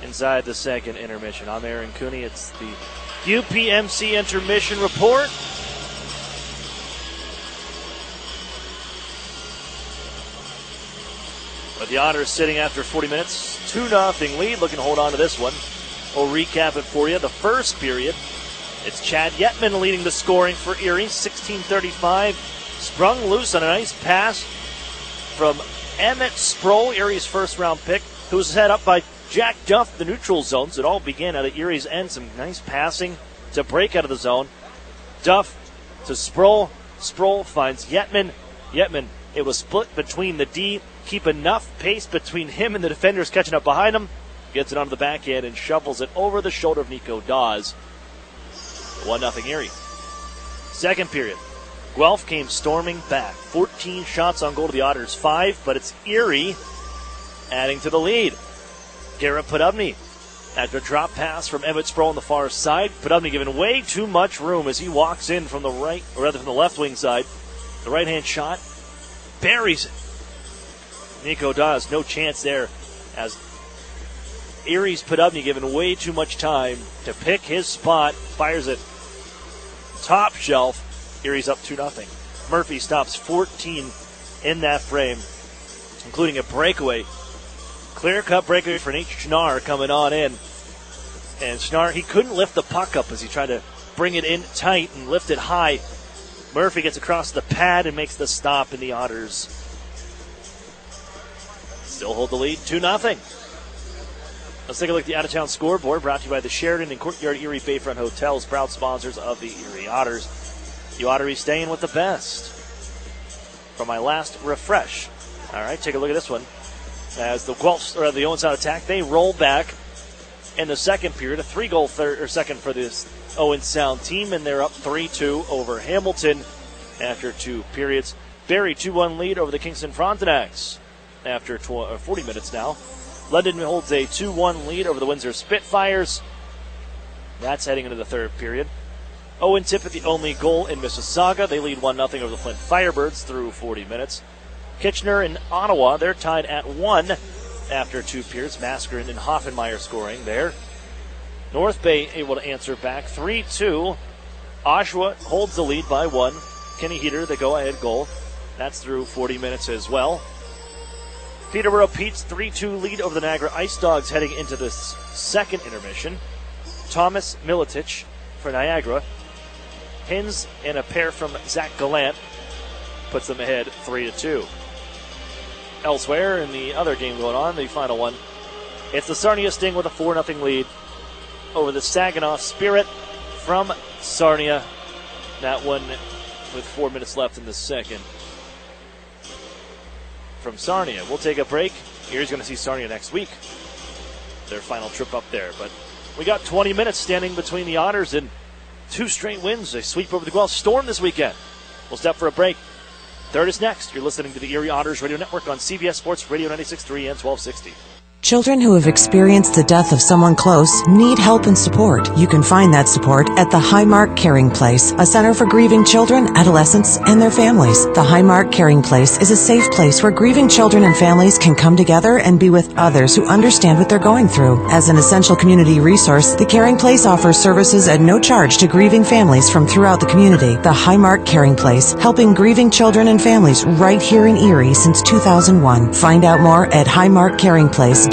inside the second intermission. I'm Aaron Cooney. It's the UPMC intermission report. But the Otters sitting after 40 minutes, 2-0 lead, looking to hold on to this one. We'll recap it for you. The first period, it's Chad Yetman leading the scoring for Erie, 16:35. Sprung loose on a nice pass from Emmett Sproul, Erie's first-round pick, who was set up by Jack Duff, the neutral zone. So it all began at Erie's end. Some nice passing to break out of the zone. Duff to Sproul. Sproul finds Yetman. Yetman, it was split between the D. Keep enough pace between him and the defenders catching up behind him. Gets it onto the backhand and shovels it over the shoulder of Nico Dawes. 1-0 Erie. Second period. Guelph came storming back. 14 shots on goal to the Otters, 5, but it's Erie adding to the lead. Garrett Podubny, after a drop pass from Emmett Sproul on the far side, Podubny given way too much room as he walks in from the right, or rather from the left wing side. The right-hand shot buries it. Nico Dawes, no chance there, as Erie's Podubny given way too much time to pick his spot, fires it top shelf. Erie's up 2-0. Murphy stops 14 in that frame, including a breakaway. Clear-cut breakaway for Nate Schnarr coming on in. And Schnarr, he couldn't lift the puck up as he tried to bring it in tight and lift it high. Murphy gets across the pad and makes the stop, and the Otters still hold the lead, 2-0. Let's take a look at the out-of-town scoreboard, brought to you by the Sheridan and Courtyard Erie Bayfront Hotels, proud sponsors of the Erie Otters. The Ottery staying with the best. From my last refresh. All right, take a look at this one. As the Guelph, or the Owen Sound attack, they roll back in the second period. A 3-goal second for this Owen Sound team, and they're up 3-2 over Hamilton after 2 periods. Barrie 2-1 lead over the Kingston Frontenacs after 40 minutes now. London holds a 2-1 lead over the Windsor Spitfires. That's heading into the third period. Owen Tippett, the only goal in Mississauga. They lead 1-0 over the Flint Firebirds through 40 minutes. Kitchener and Ottawa, they're tied at 1 after 2 periods. Mascarin and Hoffenmeyer scoring there. North Bay able to answer back 3-2. Oshawa holds the lead by 1. Kenny Heater, the go-ahead goal. That's through 40 minutes as well. Peterborough Pete's 3-2 lead over the Niagara Ice Dogs heading into this second intermission. Thomas Milicic for Niagara. Pins and a pair from Zach Gallant puts them ahead 3-2. Elsewhere in the other game going on, the final one, it's the Sarnia Sting with a 4-0 lead over the Saginaw Spirit from Sarnia. That one with 4 minutes left in the second. From Sarnia, we'll take a break. Erie's going to see Sarnia next week. Their final trip up there. But we got 20 minutes standing between the Otters and 2 straight wins. They sweep over the Guelph Storm this weekend. We'll step for a break. Third is next. You're listening to the Erie Otters Radio Network on CBS Sports Radio 96.3 and 1260. Children who have experienced the death of someone close need help and support. You can find that support at the Highmark Caring Place, a center for grieving children, adolescents, and their families. The Highmark Caring Place is a safe place where grieving children and families can come together and be with others who understand what they're going through. As an essential community resource, the Caring Place offers services at no charge to grieving families from throughout the community. The Highmark Caring Place, helping grieving children and families right here in Erie since 2001. Find out more at highmarkcaringplace.com.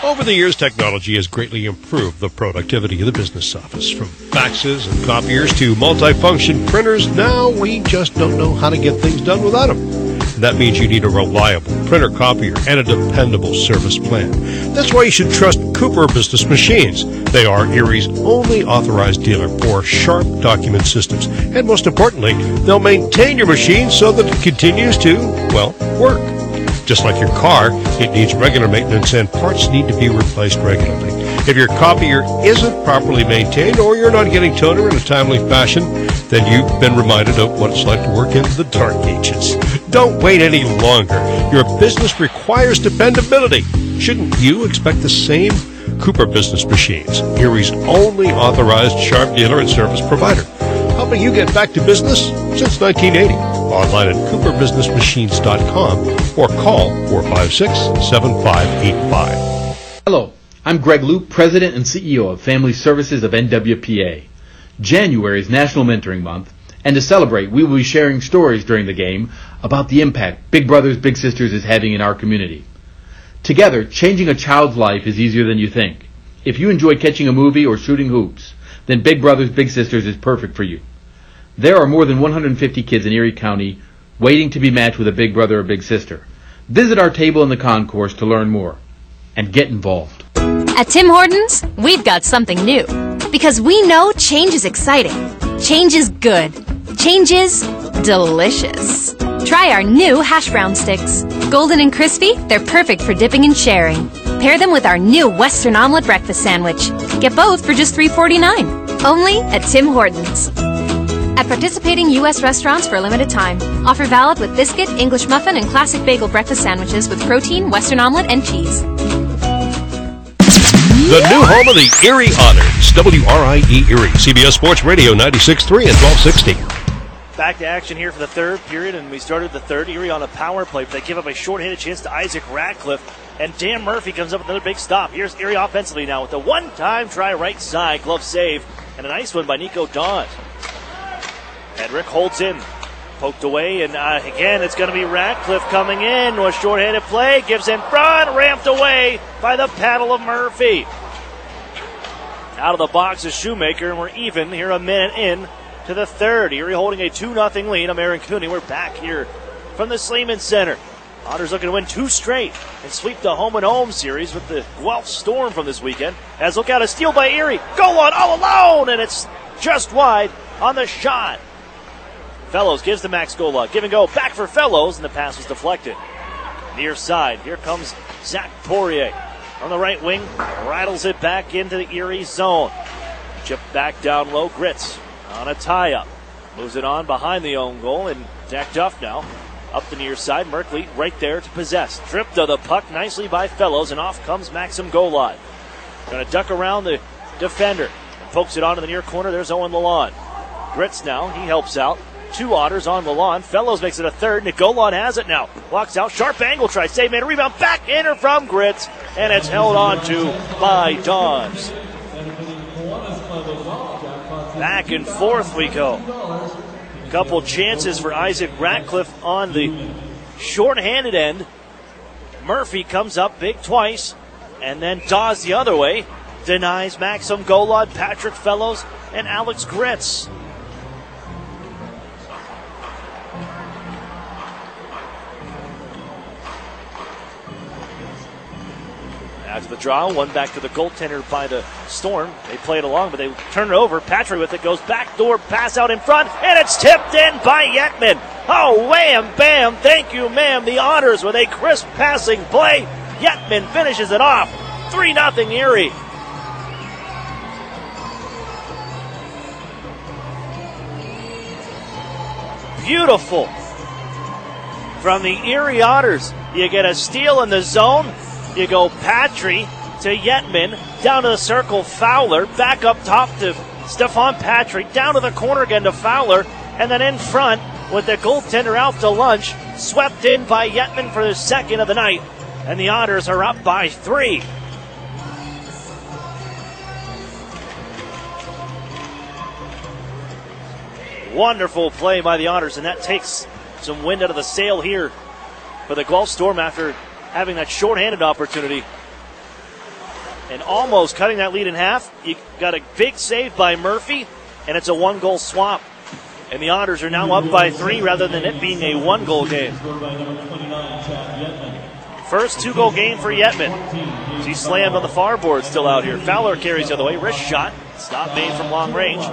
Over the years, technology has greatly improved the productivity of the business office. From faxes and copiers to multifunction printers, now we just don't know how to get things done without them. And that means you need a reliable printer copier and a dependable service plan. That's why you should trust Cooper Business Machines. They are Erie's only authorized dealer for Sharp document systems. And most importantly, they'll maintain your machine so that it continues to, well, work. Just like your car, it needs regular maintenance and parts need to be replaced regularly. If your copier isn't properly maintained or you're not getting toner in a timely fashion, then you've been reminded of what it's like to work in the dark ages. Don't wait any longer. Your business requires dependability. Shouldn't you expect the same? Cooper Business Machines, Erie's only authorized Sharp dealer and service provider, helping you get back to business since 1980. Online at cooperbusinessmachines.com or call 456-7585. Hello, I'm Greg Loop, President and CEO of Family Services of NWPA. January is National Mentoring Month, and to celebrate, we will be sharing stories during the game about the impact Big Brothers Big Sisters is having in our community. Together, changing a child's life is easier than you think. If you enjoy catching a movie or shooting hoops, then Big Brothers Big Sisters is perfect for you. There are more than 150 kids in Erie County waiting to be matched with a big brother or big sister. Visit our table in the concourse to learn more and get involved. At Tim Hortons, we've got something new. Because we know change is exciting. Change is good. Change is delicious. Try our new hash brown sticks. Golden and crispy, they're perfect for dipping and sharing. Pair them with our new Western Omelette Breakfast Sandwich. Get both for just $3.49. Only at Tim Hortons. At participating U.S. restaurants for a limited time. Offer valid with biscuit, English muffin, and classic bagel breakfast sandwiches with protein, Western omelet, and cheese. The new home of the Erie Otters, WRIE Erie, CBS Sports Radio 96.3 and 1260. Back to action here for the third period, and we started the third. Erie on a power play, but they give up a short-handed chance to Isaac Ratcliffe, and Dan Murphy comes up with another big stop. Here's Erie offensively now with a one-time try right side, glove save, and a nice one by Nico Dawes. Hedrick holds in, poked away, and again it's going to be Ratcliffe coming in. A short-handed play, gives in front, ramped away by the paddle of Murphy. Out of the box is Shoemaker, and we're even here a minute in to the third. Erie holding a 2-0 lead. I'm Aaron Cooney. We're back here from the Sleeman Center. Otters looking to win 2 straight and sweep the home-and-home series with the Guelph Storm from this weekend. As look out, a steal by Erie. Goal on all alone, and it's just wide on the shot. Fellows gives to Max Gola. Give and go back for Fellows, and the pass was deflected. Near side, here comes Zach Poirier. On the right wing, rattles it back into the Erie zone. Chip back down low, Gritz on a tie-up. Moves it on behind the own goal, and Zach Duff now up the near side. Merkley right there to possess. Tripped to the puck nicely by Fellows, and off comes Maxim Golod. Going to duck around the defender. Pokes it onto the near corner. There's Owen Lalonde. Gritz now, he helps out. 2 Otters on Lalonde. Fellows makes it a third. Nick Golod has it now. Walks out. Sharp angle try. Save man. Rebound back in or from Gritz. And it's held on to by Dawes. Back and forth we go. Couple chances for Isaac Ratcliffe on the short-handed end. Murphy comes up big twice. And then Dawes the other way. Denies Maxim Golod, Patrick Fellows, and Alex Gritz. After the draw, one back to the goaltender by the Storm. They play it along, but they turn it over. Patrick with it goes backdoor pass out in front, and it's tipped in by Yetman. Oh, wham, bam, thank you, ma'am. The Otters with a crisp passing play. Yetman finishes it off. 3-0 Erie. Beautiful. From the Erie Otters, you get a steal in the zone. You go Patry to Yetman, down to the circle, Fowler, back up top to Stefan Patry, down to the corner again to Fowler, and then in front with the goaltender out to lunch, swept in by Yetman for the second of the night, and the Otters are up by 3. Wonderful play by the Otters, and that takes some wind out of the sail here for the Guelph Storm after having that shorthanded opportunity and almost cutting that lead in half. You got a big save by Murphy, and it's a 1-goal swap. And the Otters are now up by 3 rather than it being a 1-goal game. First 2-goal game for Yetman. She slammed on the far board, still out here. Fowler carries the other way. Wrist shot. Stop made from long range.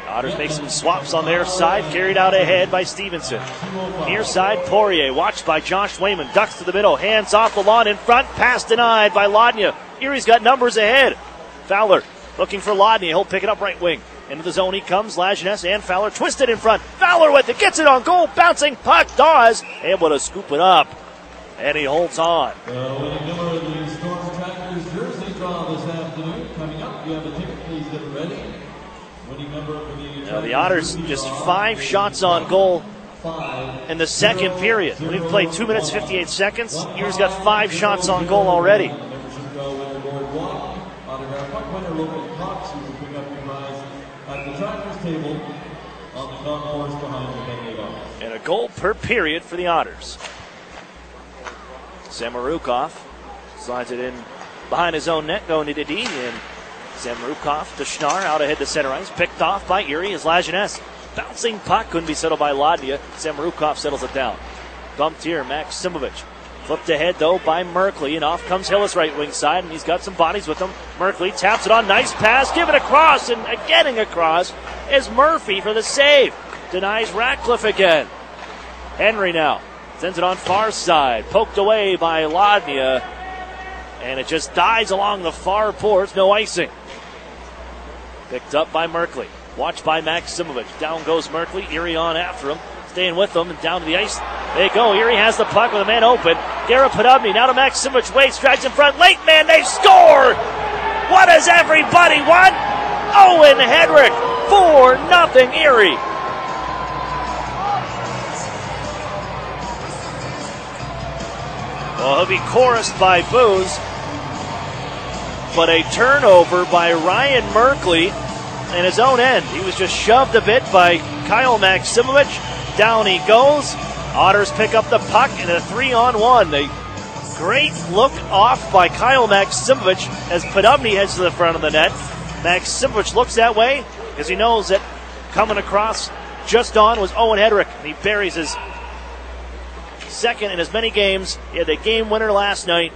Otters make some swaps on their side. Carried out ahead by Stevenson. Near side, Poirier. Watched by Josh Wayman. Ducks to the middle. Hands off the lawn in front. Pass denied by Lodnia. Erie's got numbers ahead. Fowler looking for Lodnia. He'll pick it up right wing. Into the zone he comes. Lajeunesse and Fowler twisted in front. Fowler with it. Gets it on goal. Bouncing puck. Dawes able to scoop it up. And he holds on. Winning number of the Storm Tractors jersey draw this afternoon. Coming up, you have a ticket. Please get ready. Winning number for the Otters just 5 shots on goal in the second period. We've played 2 minutes 58 seconds. Erie's got 5 shots on goal already. And a goal per period for the Otters. Samorukov slides it in behind his own net, going to Didi, and Samorukov to Schnarr, out ahead to center ice, picked off by Erie as Lajeunesse. Bouncing puck couldn't be settled by Lodnia. Samorukov settles it down. Bumped here, Maximovich. Flipped ahead, though, by Merkley, and off comes Hillis right wing side, and he's got some bodies with him. Merkley taps it on, nice pass, give it across, and getting across is Murphy for the save. Denies Ratcliffe again. Henry now sends it on far side, poked away by Lodnia, and it just dies along the far boards, no icing. Picked up by Merkley, watched by Maximovich. Down goes Merkley, Erie on after him. Staying with them and down to the ice. They go. Erie has the puck with a man open. Garrett Podobny now to Maximovich. Waits, drags in front. Late man, they score! What does everybody want? Owen Hedrick, 4-0 Erie. Well, he'll be chorused by boos. But a turnover by Ryan Merkley in his own end. He was just shoved a bit by Kyle Maximovich. Down he goes. Otters pick up the puck in a 3-on-1. A great look off by Kyle Maximovich as Podobny heads to the front of the net. Maximovich looks that way because he knows that coming across just on was Owen Hedrick, and he buries his second in as many games. He had the game winner last night.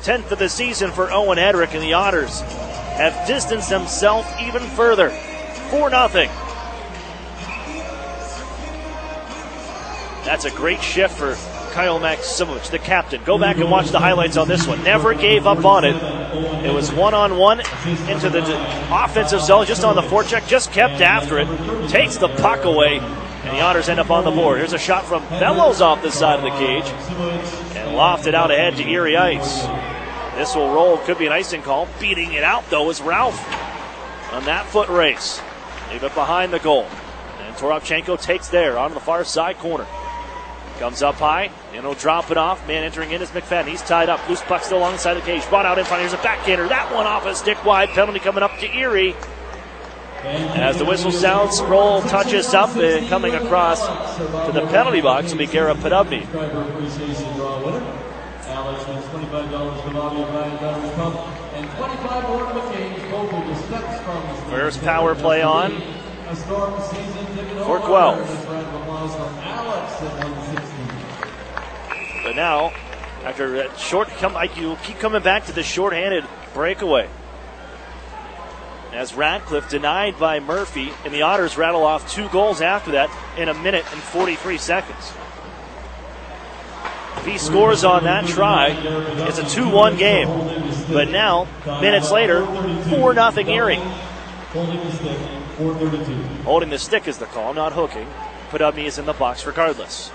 10th of the season for Owen Hedrick, and the Otters have distanced themselves even further. 4-0. That's a great shift for Kyle Maximovich, the captain. Go back and watch the highlights on this one. Never gave up on it. It was one-on-one into the offensive zone, just on the forecheck, just kept after it. Takes the puck away, and the Otters end up on the board. Here's a shot from Bellows off the side of the cage, and lofted out ahead to Erie ice. This will roll, could be an icing call. Beating it out, though, is Ralph on that foot race. Leave it behind the goal. And Toropchenko takes there onto the far side corner. Comes up high, and he'll drop it off. Man entering in is McFadden. He's tied up. Loose puck still alongside the cage. Brought out in front. Here's a backhander. That one off a stick wide. Penalty coming up to Erie. As the whistle sounds, Sproul touches up, and coming across to the penalty box will be Garrett Podobny. Alex wins $25 from Audio Brand Battery Pump and $25 more to McCain's both the steps from First power play on for Guelph. But now, after that short, you keep coming back to the shorthanded breakaway. As Ratcliffe denied by Murphy, and the Otters rattle off 2 goals after that in a minute and 43 seconds. If he scores on that try, it's a 2-1 game. But now, minutes later, 4-0 Erie. Holding the stick is the call, not hooking. Podobny is in the box regardless.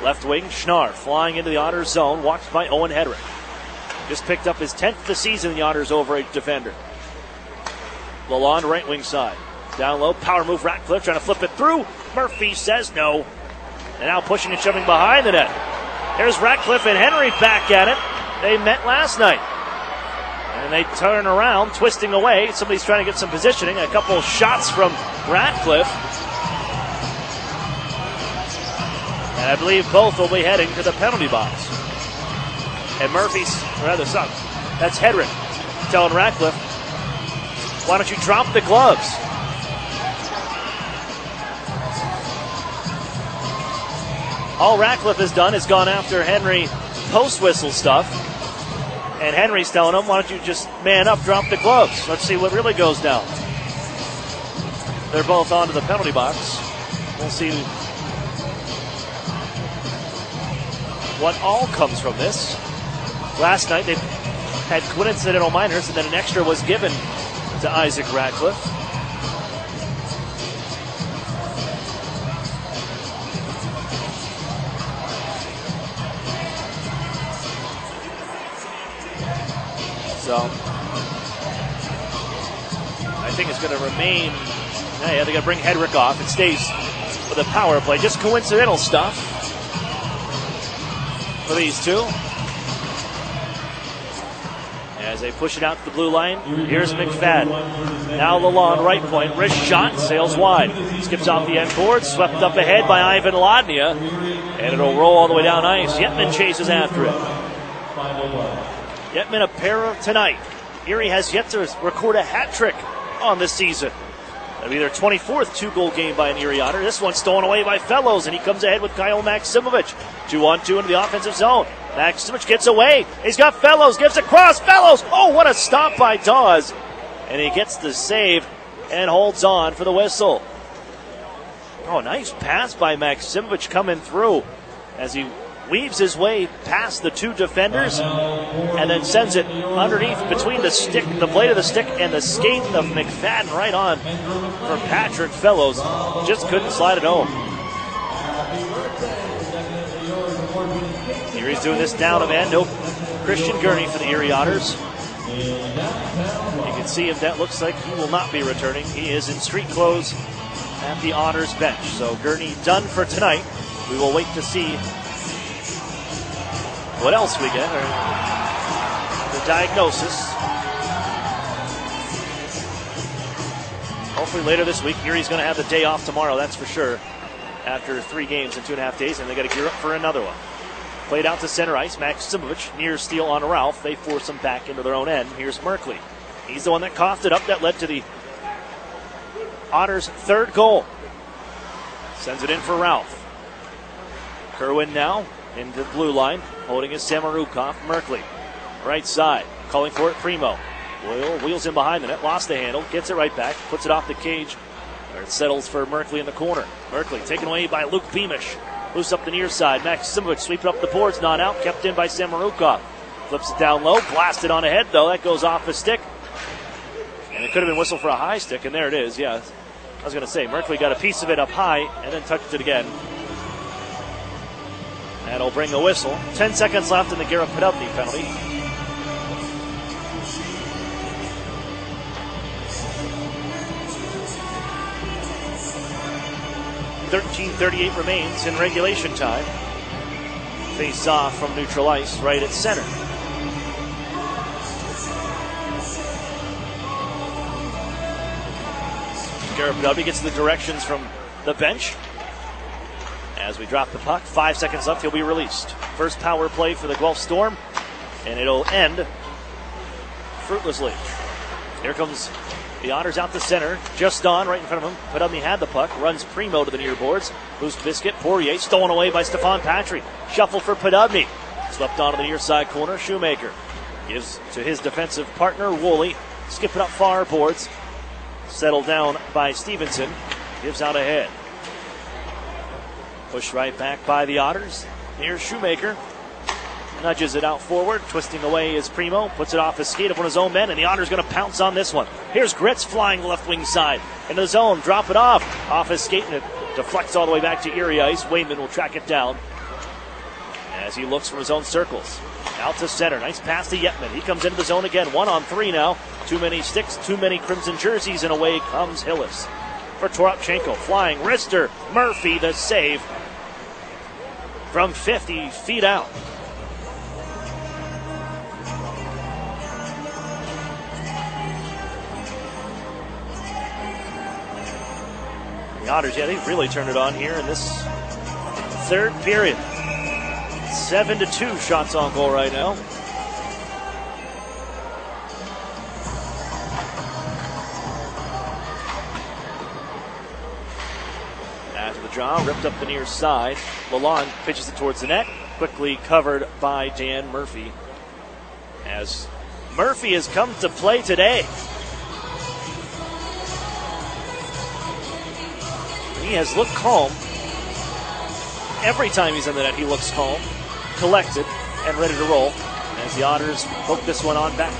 Left wing, Schnarr flying into the Otters zone, walked by Owen Hedrick. Just picked up his 10th this season in the Otters over a defender. Lalonde, right wing side. Down low, power move, Ratcliffe trying to flip it through. Murphy says no. And now pushing and shoving behind the net. Here's Ratcliffe and Henry back at it. They met last night. And they turn around, twisting away. Somebody's trying to get some positioning. A couple shots from Ratcliffe. And I believe both will be heading to the penalty box. And that's Hedrick telling Ratcliffe, why don't you drop the gloves? All Ratcliffe has done is gone after Henry post-whistle stuff. And Henry's telling him, why don't you just man up, drop the gloves. Let's see what really goes down. They're both onto the penalty box. We'll see what all comes from this. Last night they had coincidental minors, and then an extra was given to Isaac Ratcliffe. So I think it's going to remain. They're going to bring Hedrick off. It stays with a power play. Just coincidental stuff for these two. As they push it out to the blue line, here's McFadden. Now Lalonde, right point. Wrist shot, sails wide. Skips off the end board, swept up ahead by Ivan Lodnia. And it'll roll all the way down ice. Yetman chases after it. Yetman a pair of tonight. Erie has yet to record a hat trick on this season. That'll be their 24th two-goal game by an Erie Otter. This one's stolen away by Fellows, and he comes ahead with Kyle Maximovich. 2-on-2 into the offensive zone. Maximovich gets away. He's got Fellows, gives across. Fellows! Oh, what a stop by Dawes. And he gets the save and holds on for the whistle. Oh, nice pass by Maximovich coming through as he weaves his way past the two defenders and then sends it underneath between the stick, the blade of the stick, and the skate of McFadden right on for Patrick Fellows. Just couldn't slide it home. Erie's doing this down a man. No Christian Gurney for the Erie Otters. You can see him. That looks like he will not be returning. He is in street clothes at the Otters bench. So Gurney done for tonight. We will wait to see what else we get, or the diagnosis. Hopefully later this week, Erie's going to have the day off tomorrow, that's for sure, after 3 games in 2.5 days, and they got to gear up for another one. Played out to center ice. Maximovich near steal on Ralph. They force him back into their own end. Here's Merkley. He's the one that coughed it up. That led to the Otters' 3rd goal. Sends it in for Ralph. Kerwin now into the blue line, holding his Samarukov. Merkley, right side, calling for it. Primo wheels in behind the net, lost the handle, gets it right back, puts it off the cage, or it settles for Merkley in the corner. Merkley taken away by Luke Beamish. Loose up the near side. Maximovich sweeping up the boards, not out, kept in by Samarukov. Flips it down low, blasted on ahead though. That goes off the stick, and it could have been whistled for a high stick, and there it is. Yeah, I was going to say Merkley got a piece of it up high and then touched it again. That'll bring a whistle. 10 seconds left in the Garrett Podubny penalty. .13:38 remains in regulation time. Face off from neutral ice right at center. Garrett Podubny gets the directions from the bench. As we drop the puck, 5 seconds left, he'll be released. First power play for the Guelph Storm, and it'll end fruitlessly. Here comes the Otters out the center, just on right in front of him. Podubny had the puck, runs Primo to the near boards. Loose biscuit, Poirier, stolen away by Stefan Patry. Shuffle for Podubny. Swept onto the near side corner, Shoemaker. Gives to his defensive partner, Woolley. Skip it up far boards. Settled down by Stevenson. Gives out ahead. Pushed right back by the Otters. Here's Shoemaker. Nudges it out forward. Twisting away is Primo. Puts it off his skate of one of his own men, and the Otters going to pounce on this one. Here's Gritz flying left wing side. Into the zone. Drop it off. Off his skate, and it deflects all the way back to Erie ice. Wayman will track it down. as he looks from his own circles. Out to center. Nice pass to Yetman. He comes into the zone again. 1-on-3 now. Too many sticks, too many crimson jerseys, and away comes Hillis. For Toropchenko. Flying wrister. Murphy the save from 50 feet out. The Otters, they've really turned it on here in this third period. 7-2 shots on goal right now. After the draw, ripped up the near side. Lalonde pitches it towards the net. Quickly covered by Dan Murphy. As Murphy has come to play today. He has looked calm. Every time he's in the net, he looks calm, collected, and ready to roll. As the Otters poke this one on back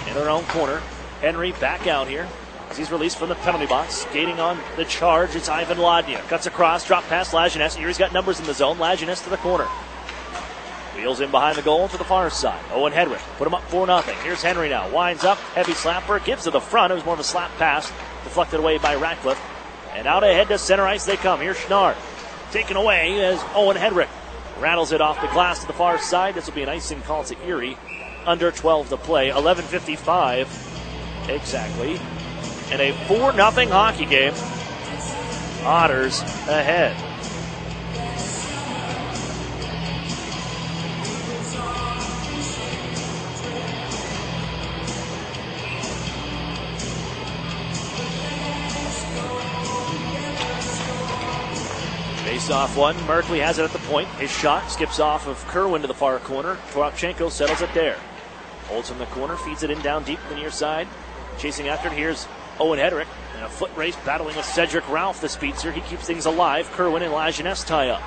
in their own corner. Henry back out here as he's released from the penalty box. Skating on the charge, it's Ivan Ladnia. Cuts across, drop past Lajeunesse. Erie's got numbers in the zone. Lajeunesse to the corner. Wheels in behind the goal to the far side. Owen Hedrick put him up 4-0. Here's Henry now. Winds up, heavy slapper, gives to the front. It was more of a slap pass, deflected away by Ratcliffe. And out ahead to center ice they come. Here's Schnarr. Taken away as Owen Hedrick rattles it off the glass to the far side. This will be an icing call to Erie. Under 12 to play. 11:55 exactly. In a 4-0 hockey game. Otters ahead. Face-off one. Merkley has it at the point. His shot skips off of Kerwin to the far corner. Toropchenko settles it there. Holds from the corner, feeds it in down deep the near side. Chasing after it, here's Owen Hedrick. In a foot race, battling with Cedric Ralph, the speedster. He keeps things alive. Kerwin and Lajeunesse tie up.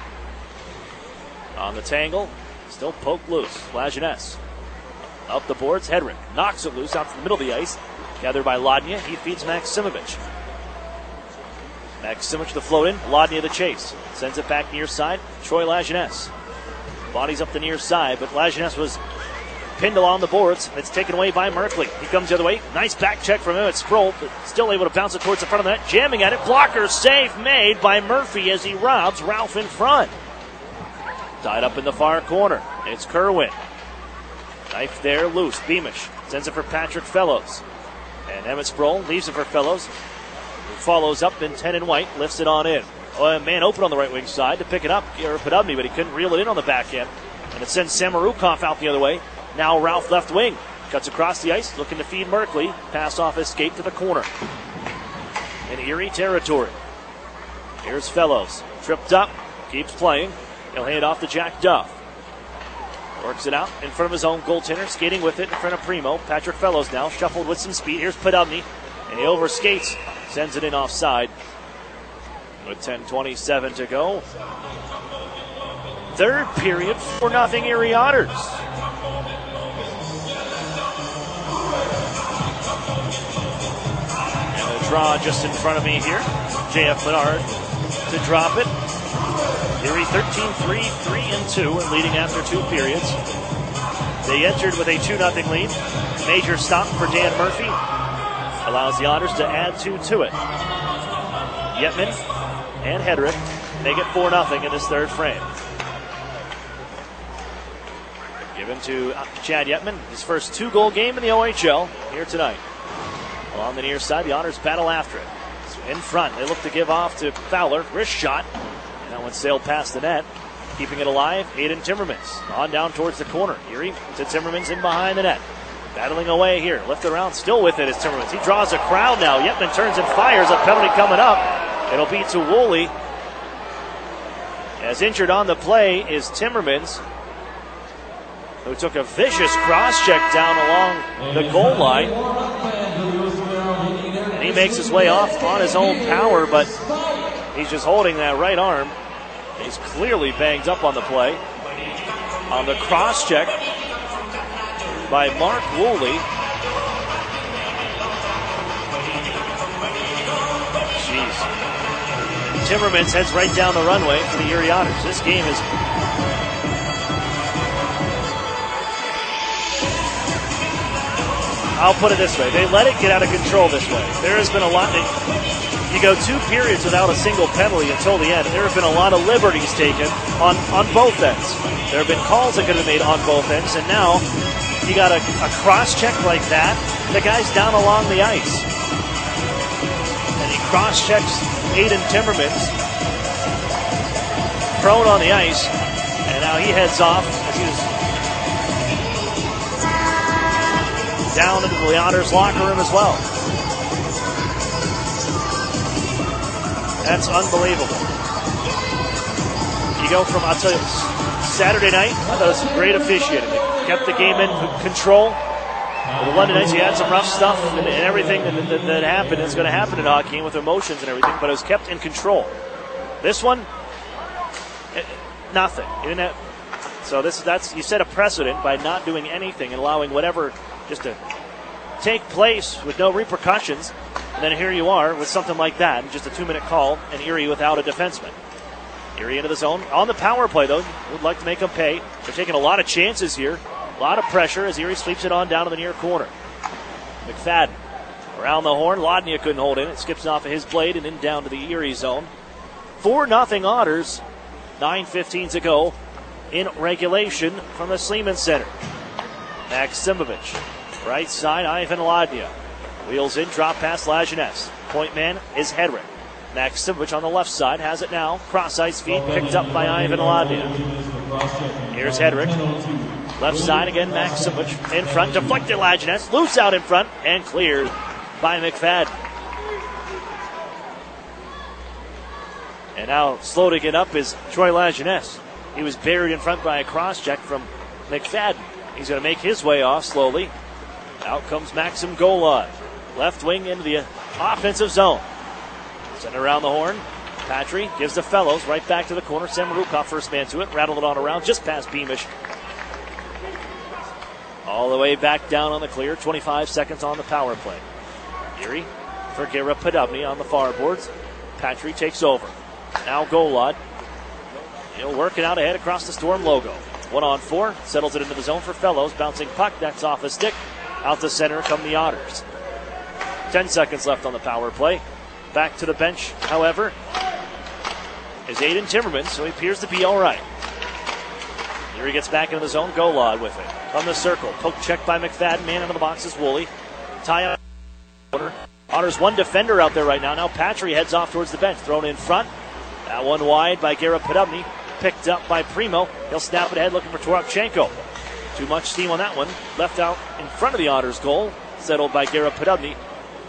On the tangle, still poked loose. Lajeunesse. Up the boards, Hedrick knocks it loose out to the middle of the ice. Gathered by Ladnia. He feeds Maksimovic. Maksimovic the float in, Ladnia the chase. Sends it back near side, Troy Lajeunesse. Bodies up the near side, but Lajeunesse was pinned along the boards. It's taken away by Merkley. He comes the other way. Nice back check from him at Sproul, but still able to bounce it towards the front of the net. Jamming at it. Blocker save made by Murphy as he robs Ralph in front. Tied up in the far corner. It's Kerwin. Knife there, loose. Beamish sends it for Patrick Fellows. And Emmett Sproul leaves it for Fellows. Who follows up in 10 and white, lifts it on in. A man open on the right wing side to pick it up, Podubny, but he couldn't reel it in on the back end. And it sends Samorukov out the other way. Now Ralph left wing. Cuts across the ice, looking to feed Merkley. Pass off escape to the corner. In Erie territory. Here's Fellows. Tripped up, keeps playing. He'll hand it off to Jack Duff. Works it out in front of his own goaltender, skating with it in front of Primo. Patrick Fellows now, shuffled with some speed. Here's Podubny, and he overskates. Sends it in offside with 10:27 to go. Third period, 4-0 Erie Otters. And the draw just in front of me here. J.F. Menard to drop it. Erie 13-3, 3-2, and leading after 2 periods. They entered with a 2-0 lead. Major stop for Dan Murphy. Allows the Otters to add 2 to it. Yetman and Hedrick make it 4-0 in this third frame. Given to Chad Yetman, his first 2-goal game in the OHL here tonight. Along the near side, the Otters battle after it. In front, they look to give off to Fowler. Wrist shot. And that one sailed past the net. Keeping it alive, Aiden Timmermans. On down towards the corner. Erie to Timmermans in behind the net. Battling away here. Lifted around, still with it is Timmermans. He draws a crowd now. Yetman turns and fires. A penalty coming up. It'll be to Woolley. As injured on the play is Timmermans, who took a vicious cross-check down along the goal line. And he makes his way off on his own power, but he's just holding that right arm. He's clearly banged up on the play. On the cross-check by Mark Woolley. Jeez. Timmermans heads right down the runway for the Erie Otters. This game is I'll put it this way. They let it get out of control this way. There has been a lot. You go 2 periods without a single penalty until the end. There have been a lot of liberties taken on both ends. There have been calls that could have been made on both ends, and now you got a cross-check like that. The guy's down along the ice. And he cross-checks Aiden Timmermans, prone on the ice, and now he heads off as he was down into the Otters locker room as well. That's unbelievable. You go from, I'll tell you, Saturday night, I thought it was great officiating. They kept the game in control. With the London Knights, you had some rough stuff and everything that happened. It's going to happen in hockey with emotions and everything, but it was kept in control. This one, nothing. You didn't have, so that's you set a precedent by not doing anything and allowing whatever just to take place with no repercussions. And then here you are with something like that, just a 2-minute call, and Erie without a defenseman. Erie into the zone. On the power play, though, would like to make them pay. They're taking a lot of chances here. A lot of pressure as Erie sweeps it on down to the near corner. McFadden around the horn. Lodnia couldn't hold in. It skips off of his blade and in down to the Erie zone. 4-0 Otters. 9:15 to go in regulation from the Sleeman Center. Maximovich. Right side, Ivan Lodnia. Wheels in, drop pass, Lajeunesse. Point man is Hedrick. Maximovich on the left side has it now. Cross ice feed picked up by Ivan Lodnia. Here's Hedrick. Left side again, Maximovich in front. Deflected Lajeunesse. Loose out in front and cleared by McFadden. And now slow to get up is Troy Lajeunesse. He was buried in front by a cross check from McFadden. He's going to make his way off slowly. Out comes Maxim Golod. Left wing into the offensive zone. Send it around the horn. Patry gives to Fellows. Right back to the corner. Semrukov first man to it. Rattled it on around just past Beamish. All the way back down on the clear. 25 seconds on the power play. Erie for Gera Podobny on the far boards. Patry takes over. Now Golod. He'll work it out ahead across the Storm logo. 1-on-4. Settles it into the zone for Fellows. Bouncing puck. That's off a stick. Out the center come the Otters. 10 seconds left on the power play. Back to the bench, however, is Aiden Timmermans, so he appears to be all right. Here he gets back into the zone. Golod with it. From the circle. Poke check by McFadden. Man into the box is Woolley. Tie up. Otters one defender out there right now. Now Patry heads off towards the bench. Thrown in front. That one wide by Gera Podobny. Picked up by Primo. He'll snap it ahead looking for Toropchenko. Too much steam on that one. Left out in front of the Otters goal. Settled by Gera Podobny.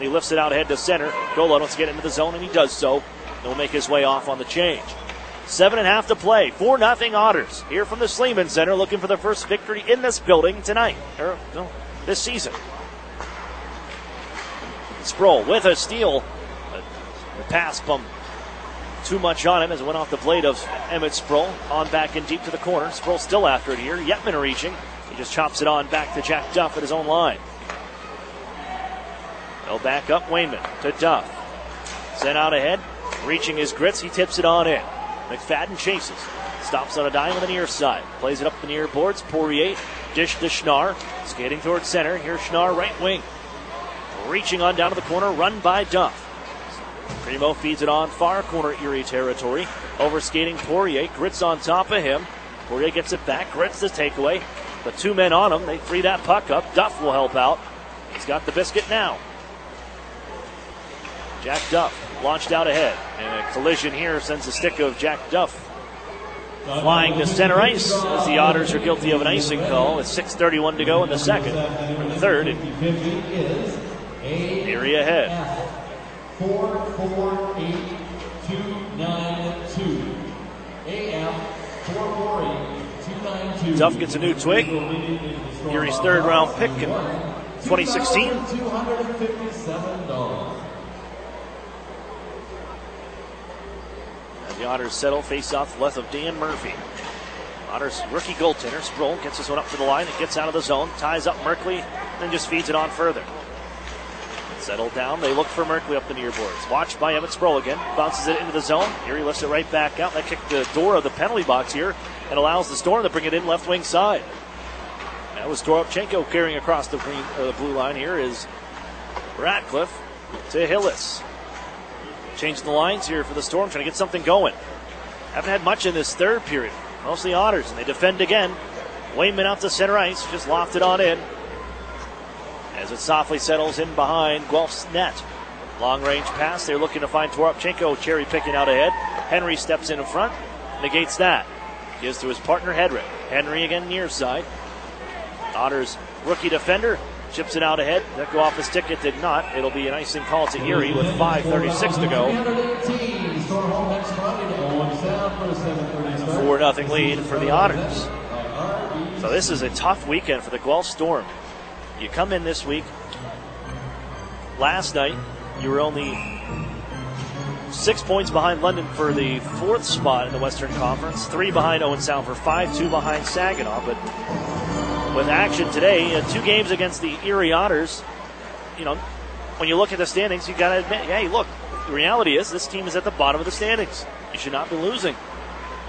He lifts it out ahead to center. Golod wants to get into the zone, and he does so. He'll make his way off on the change. 7.5 to play. 4-0 Otters. Here from the Sleeman Center, looking for their first victory in this building tonight. Or, no, this season. Sproul with a steal. The pass bumped too much on him as it went off the blade of Emmett Sproul. On back and deep to the corner. Sproul still after it here. Yetman reaching. He just chops it on back to Jack Duff at his own line. They'll back up Wainman to Duff. Sent out ahead. Reaching his grits. He tips it on in. McFadden chases. Stops on a dime on the near side. Plays it up the near boards. Poirier. Dish to Schnarr. Skating towards center. Here's Schnarr right wing. Reaching on down to the corner. Run by Duff. Primo feeds it on far corner Erie territory. Over skating Poirier. Grits on top of him. Poirier gets it back. Grits the takeaway. The 2 men on him. They free that puck up. Duff will help out. He's got the biscuit now. Jack Duff launched out ahead. And a collision here sends the stick of Jack Duff flying to center ice as the Otters are guilty of an icing call with 6:31 to go in the second. For the third, Erie ahead. 448-292. AM 448-292. Duff gets a new twig. Erie's third round pick in 2016. $257. The Otters settle face off left of Dan Murphy. Otters rookie goaltender Sproul gets this one up to the line. It gets out of the zone, ties up Merkley, then just feeds it on further. Settle down. They look for Merkley up the near boards. Watched by Emmett Sproul again. Bounces it into the zone. Erie lifts it right back out. That kicked the door of the penalty box here and allows the Storm to bring it in left wing side. That was Toropchenko carrying across the blue line. Here is Ratcliffe to Hillis. Changing the lines here for the Storm, trying to get something going. Haven't had much in this third period. Mostly Otters, and they defend again. Wayman out to center ice, just lofted on in. As it softly settles in behind Guelph's net. Long range pass, they're looking to find Toropchenko, cherry picking out ahead. Henry steps in front, negates that. Gives to his partner Hedrick. Henry again near side. Otters rookie defender chips it out ahead. That go off his stick, it did not. It'll be an icing call to Erie with 5:36 to go. 4-0 lead for the Otters. So this is a tough weekend for the Guelph Storm. You come in this week. Last night, you were only 6 points behind London for the 4th spot in the Western Conference. 3 behind Owen Sound for 5, 2 behind Saginaw. But with action today, 2 games against the Erie Otters, when you look at the standings, you got to admit, hey, look, the reality is this team is at the bottom of the standings. You should not be losing.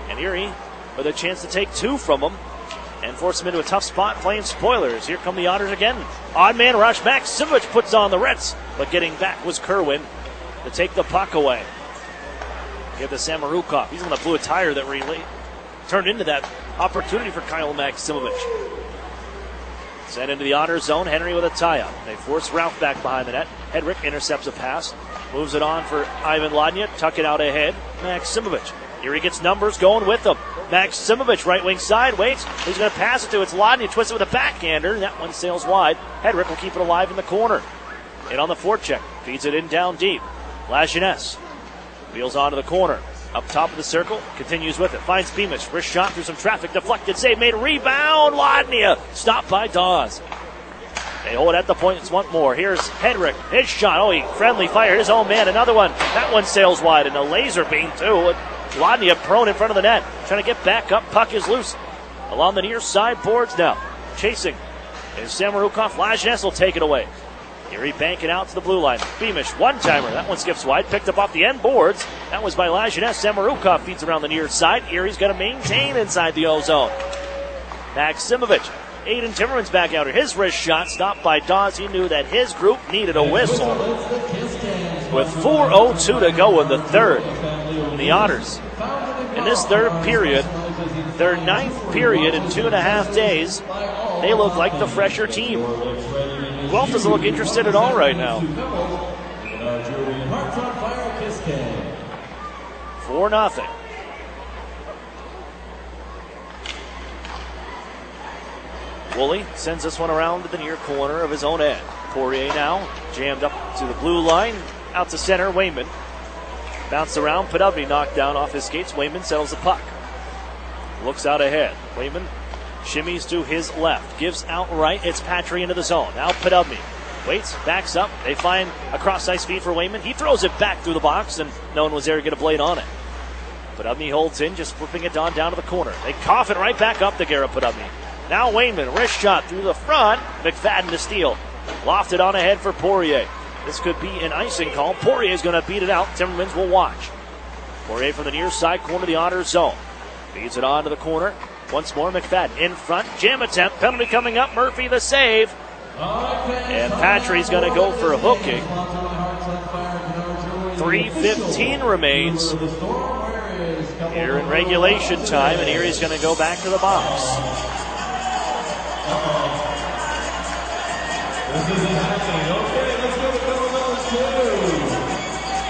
And Erie with a chance to take 2 from them and force them into a tough spot playing spoilers. Here come the Otters again. Odd man rush. Maksimovic puts on the Reds, but getting back was Kerwin to take the puck away. Give to Samorukov. He's the one that blew a tire that really turned into that opportunity for Kyle Maksimovic. Sent into the Otter zone. Henry with a tie-up. They force Ralph back behind the net. Hedrick intercepts a pass. Moves it on for Ivan Ladnia. Tuck it out ahead. Maksimovic. Erie gets numbers going with them. Maksimovic, right wing side, waits. He's going to pass it to it's Ladnia. Twists it with a backhander. That one sails wide. Hedrick will keep it alive in the corner. In on the forecheck. Feeds it in down deep. Lajeunesse wheels onto the corner. Up top of the circle. Continues with it. Finds Beamish. Wrist shot through some traffic. Deflected save. Made a rebound. Ladnia. Stopped by Dawes. They hold at the point. It's one more. Here's Hedrick. His shot. Oh, he friendly fired. His own man. Another one. That one sails wide. And a laser beam, too. Ladnia prone in front of the net. Trying to get back up. Puck is loose. Along the near side boards now. Chasing is Samorukov. Lajeunesse will take it away. Erie banking out to the blue line. Beamish, one-timer. That one skips wide. Picked up off the end boards. That was by Lajeunesse. Samorukov feeds around the near side. Erie's got to maintain inside the O-zone. Maksimovic. Aiden Timmerman's back out here. His wrist shot stopped by Dawes. He knew that his group needed a whistle. With 4:02 to go in the third. The Otters, in this third period, their 9th period in 2.5 days, they look like the fresher team. Guelph doesn't look interested at all right now. 4-0. Woolley sends this one around to the near corner of his own end. Poirier now jammed up to the blue line. Out to center, Wayman. Bounced around, Podubny knocked down off his skates. Wayman settles the puck. Looks out ahead. Wayman shimmies to his left. Gives out right. It's Patry into the zone. Now Podubny waits, backs up. They find a cross-ice feed for Wayman. He throws it back through the box, and no one was there to get a blade on it. Podubny holds in, just flipping it down to the corner. They cough it right back up to Garrett Podubny. Now Wayman, wrist shot through the front. McFadden to steal. Lofted on ahead for Poirier. This could be an icing call. Poirier's going to beat it out. Timmermans will watch. Poirier from the near side corner of the Otters zone. Feeds it on to the corner. Once more, McFadden in front. Jam attempt. Penalty coming up. Murphy the save. And Patry's going to go for a hooking. 3:15 remains here in regulation time, and Erie's going to go back to the box.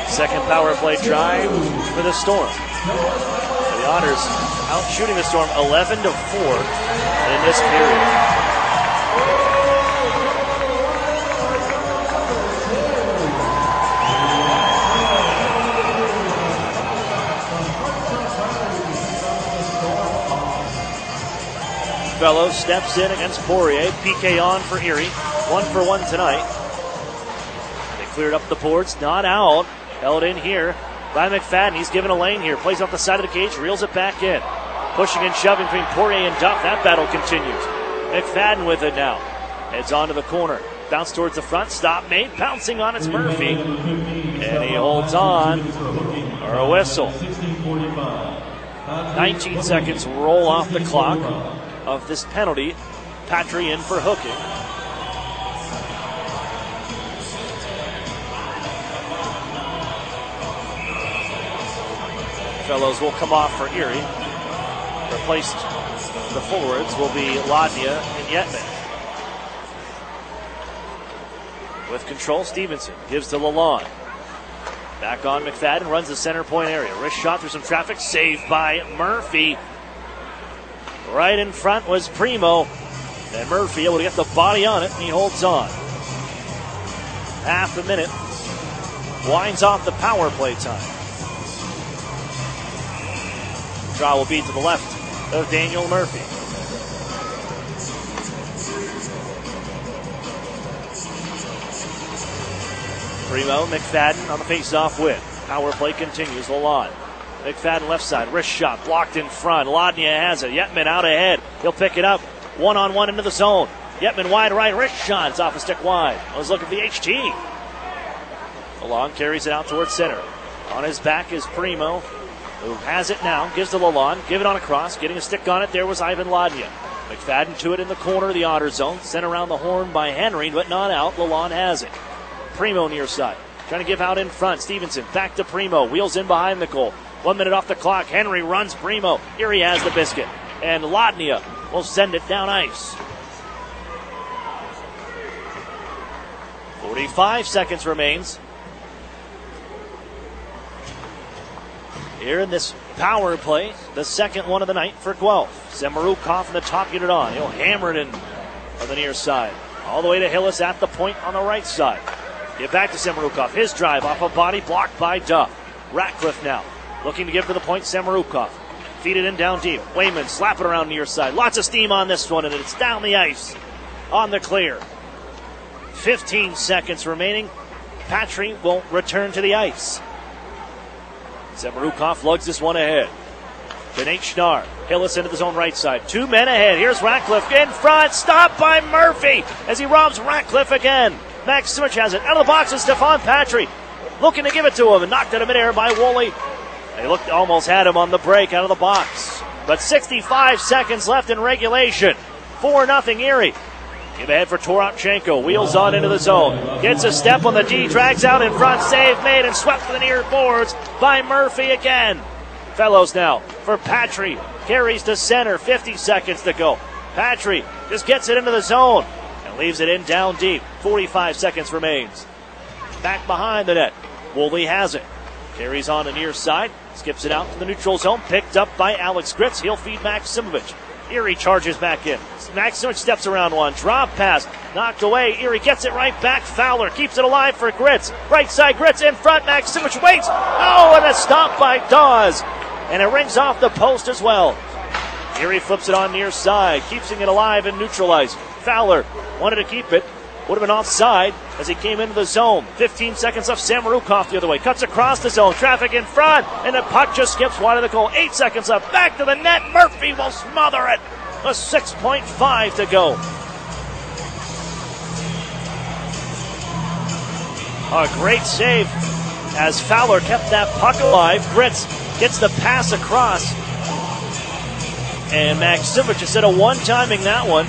Second power play try for the Storm. The Otters out shooting the Storm 11-4 in this period. Fellows steps in against Poirier. PK on for Erie. 1-for-1 tonight. They cleared up the boards. Not out. Held in here by McFadden. He's given a lane here. Plays off the side of the cage. Reels it back in. Pushing and shoving between Poirier and Duff. That battle continues. McFadden with it now. Heads on to the corner. Bounce towards the front. Stop made. Pouncing on it's Murphy. And he holds on. Or a whistle. 19 seconds roll off the clock of this penalty Patry in for hooking. Fellows will come off for Erie. Replaced the forwards will be Ladnia and Yetman. With control, Stevenson gives to Lalonde. Back on McFadden, runs the center point area. Wrist shot through some traffic, saved by Murphy. Right in front was Primo. And Murphy able to get the body on it, and he holds on. Half a minute. Winds off the power play time. Draw will be to the left of Daniel Murphy. Primo, McFadden on the face-off win. Power play continues. Lalonde. McFadden left side. Wrist shot blocked in front. Ladnia has it. Yetman out ahead. He'll pick it up. One-on-one into the zone. Yetman wide right. Wrist shot. It's off a stick wide. Let's look at the HT. Lalonde carries it out towards center. On his back is Primo, who has it now. Gives to Lalonde. Give it on across. Getting a stick on it. There was Ivan Ladnia. McFadden to it in the corner of the Otter zone. Sent around the horn by Henry, but not out. Lalonde has it. Primo near side. Trying to give out in front. Stevenson back to Primo. Wheels in behind the goal. 1 minute off the clock. Henry runs Primo. Erie has the biscuit. And Ladnia will send it down ice. 45 seconds remains. Here in this power play, the second one of the night for Guelph. Semerukov in the top unit on. He'll hammer it in on the near side. All the way to Hillis at the point on the right side. Get back to Semerukov. His drive off a body blocked by Duff. Ratcliffe now looking to give to the point. Semerukov. Feed it in down deep. Wayman slap it around near side. Lots of steam on this one, and it's down the ice on the clear. 15 seconds remaining. Patry will return to the ice. Semerukov lugs this one ahead. To Nate Schnarr. Hillis into the zone right side. 2 men ahead. Here's Ratcliffe in front. Stopped by Murphy as he robs Ratcliffe again. Max Simich has it. Out of the box is Stefan Patry. Looking to give it to him and knocked it in midair by Woolley. They almost had him on the break out of the box. But 65 seconds left in regulation. 4-0 Erie. Give ahead for Torotchenko. Wheels on into the zone. Gets a step on the D. Drags out in front. Save made and swept to the near boards by Murphy again. Fellows now for Patry. Carries to center. 50 seconds to go. Patry just gets it into the zone. Leaves it in down deep. 45 seconds remains. Back behind the net. Woolley has it. Carries on the near side. Skips it out to the neutral zone. Picked up by Alex Gritz. He'll feed Maximovich. Erie charges back in. Maximovich steps around one. Drop pass. Knocked away. Erie gets it right back. Fowler keeps it alive for Gritz. Right side Gritz in front. Maximovich waits. Oh, and a stop by Dawes. And it rings off the post as well. Erie flips it on near side. Keeps it alive and neutralized. Fowler wanted to keep it. Would have been offside as he came into the zone. 15 seconds left. Semerukov the other way. Cuts across the zone. Traffic in front. And the puck just skips wide of the goal. 8 seconds left. Back to the net. Murphy will smother it. A 6.5 to go. A great save as Fowler kept that puck alive. Gritz gets the pass across. And Maximovich, instead of one-timing that one,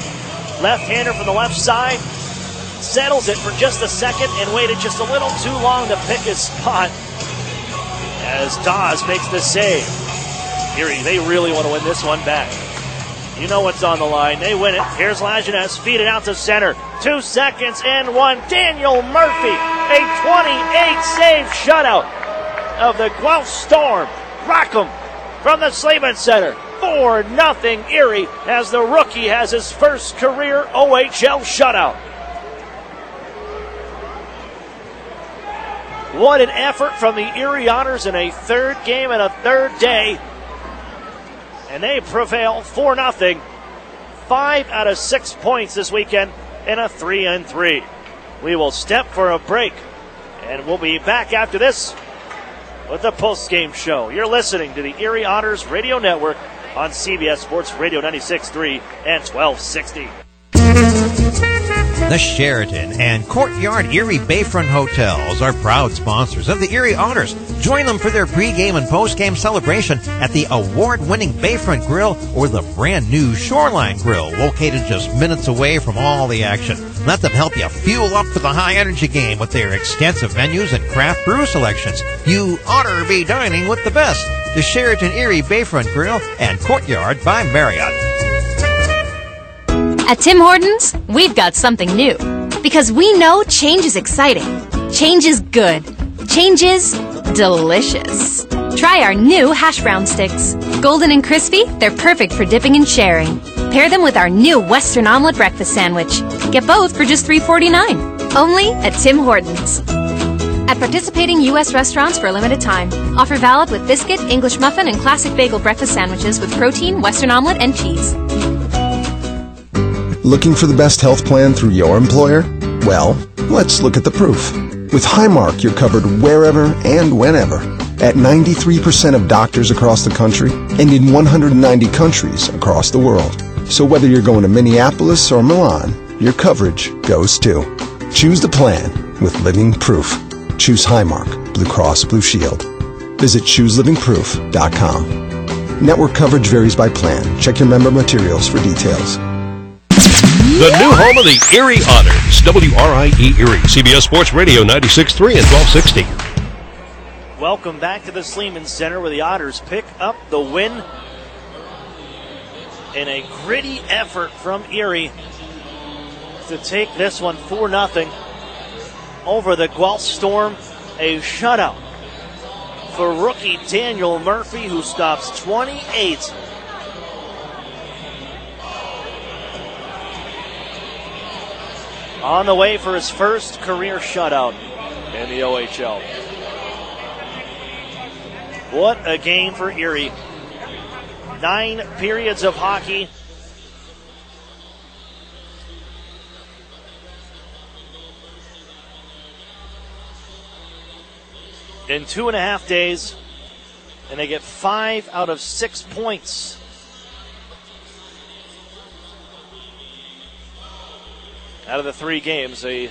left-hander from the left side, settles it for just a second and waited just a little too long to pick his spot as Dawes makes the save. Erie, they really want to win this one back. You know what's on the line. They win it. Here's Lajeunesse. Feed it out to center. 2 seconds and one. Daniel Murphy, a 28-save shutout of the Guelph Storm. Rockham from the Sleeman Center. 4-0 Erie as the rookie has his first career OHL shutout. What an effort from the Erie Otters in a third game and a third day. And they prevail 4-0. 5 out of 6 points this weekend in a 3-3. We will step for a break, and we'll be back after this with the post-game show. You're listening to the Erie Otters Radio Network on CBS Sports Radio 96.3 and 1260. The Sheraton and Courtyard Erie Bayfront Hotels are proud sponsors of the Erie Otters. Join them for their pregame and postgame celebration at the award-winning Bayfront Grill or the brand-new Shoreline Grill, located just minutes away from all the action. Let them help you fuel up for the high-energy game with their extensive menus and craft brew selections. You ought to be dining with the best. The Sheraton Erie Bayfront Grill and Courtyard by Marriott. At Tim Hortons, we've got something new. Because we know change is exciting. Change is good. Change is delicious. Try our new hash brown sticks. Golden and crispy, they're perfect for dipping and sharing. Pair them with our new Western omelet breakfast sandwich. Get both for just $3.49. Only at Tim Hortons. At participating U.S. restaurants for a limited time. Offer valid with biscuit, English muffin, and classic bagel breakfast sandwiches with protein, Western omelet, and cheese. Looking for the best health plan through your employer? Well, let's look at the proof. With Highmark, you're covered wherever and whenever at 93% of doctors across the country and in 190 countries across the world. So whether you're going to Minneapolis or Milan, your coverage goes too. Choose the plan with Living Proof. Choose Highmark, Blue Cross Blue Shield. Visit ChooseLivingProof.com. Network coverage varies by plan. Check your member materials for details. The new home of the Erie Otters, WRIE Erie, CBS Sports Radio 96.3 and 1260. Welcome back to the Sleeman Center where the Otters pick up the win in a gritty effort from Erie to take this one 4-0 over the Guelph Storm. A shutout for rookie Daniel Murphy, who stops 28 on the way for his first career shutout in the OHL. What a game for Erie. 9 periods of hockey. In 2.5 days, and they get 5 out of 6 points. Out of the 3 games, a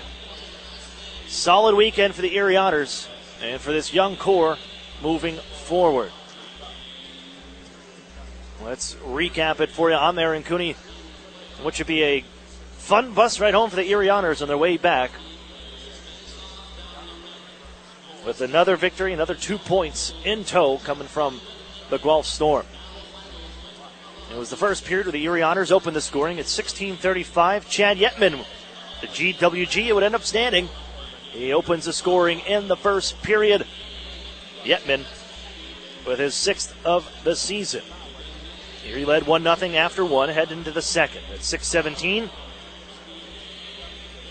solid weekend for the Erie Otters and for this young core moving forward. Let's recap it for you. I'm Aaron Cooney. What should be a fun bus ride home for the Erie Otters on their way back. With another victory, another 2 points in tow coming from the Guelph Storm. It was the first period where the Erie Otters opened the scoring at 16:35. Chad Yetman, the GWG, would end up standing. He opens the scoring in the first period. Yetman with his 6th of the season. Erie led 1-0 after 1, heading into the second. At 6:17,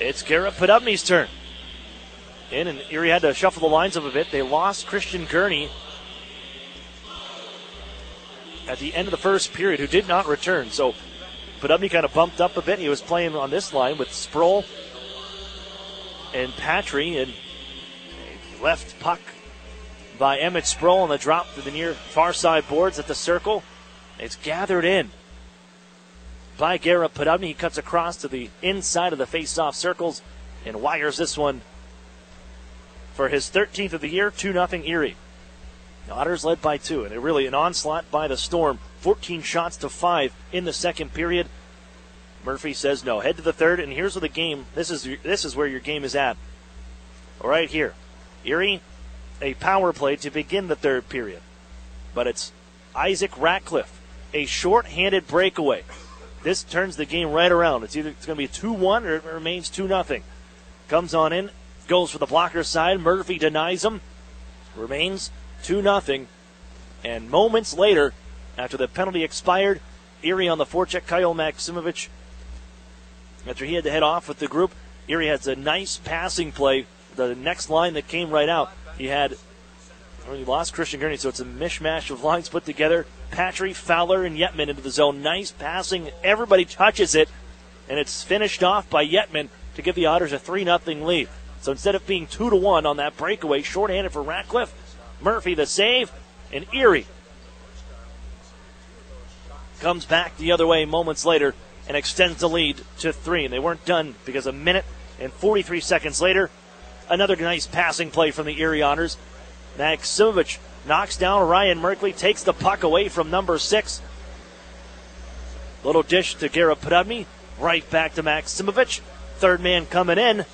it's Garrett Podubny's turn. And Erie had to shuffle the lines up a bit. They lost Christian Gurney at the end of the first period, who did not return. So Podubny kind of bumped up a bit. He was playing on this line with Sproul and Patry, and a left puck by Emmett Sproul on the drop to the near far side boards at the circle. It's gathered in by Garrett Podubny. He cuts across to the inside of the face-off circles and wires this one for his 13th of the year. 2-0 Erie. The Otters led by 2, and it really an onslaught by the Storm. 14 shots to 5 in the second period. Murphy says no. Head to the third, and here's where the game, this is where your game is at. Right here. Erie, a power play to begin the third period. But it's Isaac Ratcliffe, a short-handed breakaway. This turns the game right around. It's going to be 2-1 or it remains 2-0. Comes on in, goes for the blocker side. Murphy denies him. Remains 2-0. And moments later, after the penalty expired, Erie on the forecheck, Kyle Maximovich, after he had to head off with the group, Erie has a nice passing play. The next line that came right out, he lost Christian Gurney, so it's a mishmash of lines put together. Patry, Fowler, and Yetman into the zone. Nice passing. Everybody touches it, and it's finished off by Yetman to give the Otters a 3-0 lead. So instead of being 2-1 on that breakaway, shorthanded for Ratcliffe, Murphy the save, and Erie comes back the other way moments later and extends the lead to 3. And they weren't done because a minute and 43 seconds later, another nice passing play from the Erie Otters. Maksimovic knocks down Ryan Merkley, takes the puck away from number 6. Little dish to Garrett Podubny. Right back to Maksimovic. Third man coming in.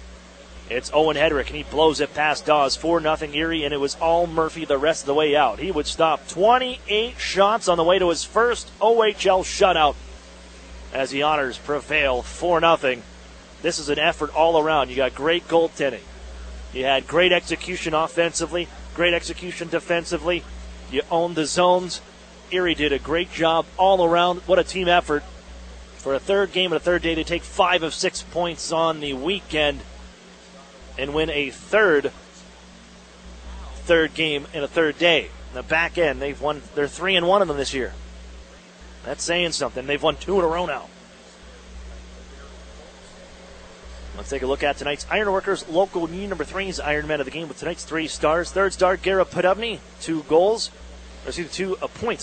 It's Owen Hedrick, and he blows it past Dawes. 4-0 Erie, and it was all Murphy the rest of the way out. He would stop 28 shots on the way to his first OHL shutout as the Otters prevail 4-0. This is an effort all around. You got great goaltending. You had great execution offensively, great execution defensively. You owned the zones. Erie did a great job all around. What a team effort. For a third game and a third day, to take 5 of 6 points on the weekend and win a third game in a third day. In the back end, they're 3-1 of them this year. That's saying something. They've won 2 in a row now. Let's take a look at tonight's Ironworkers local need number 3's Ironman of the game with tonight's 3 stars. Third star, Garrett Podubny, 2 points,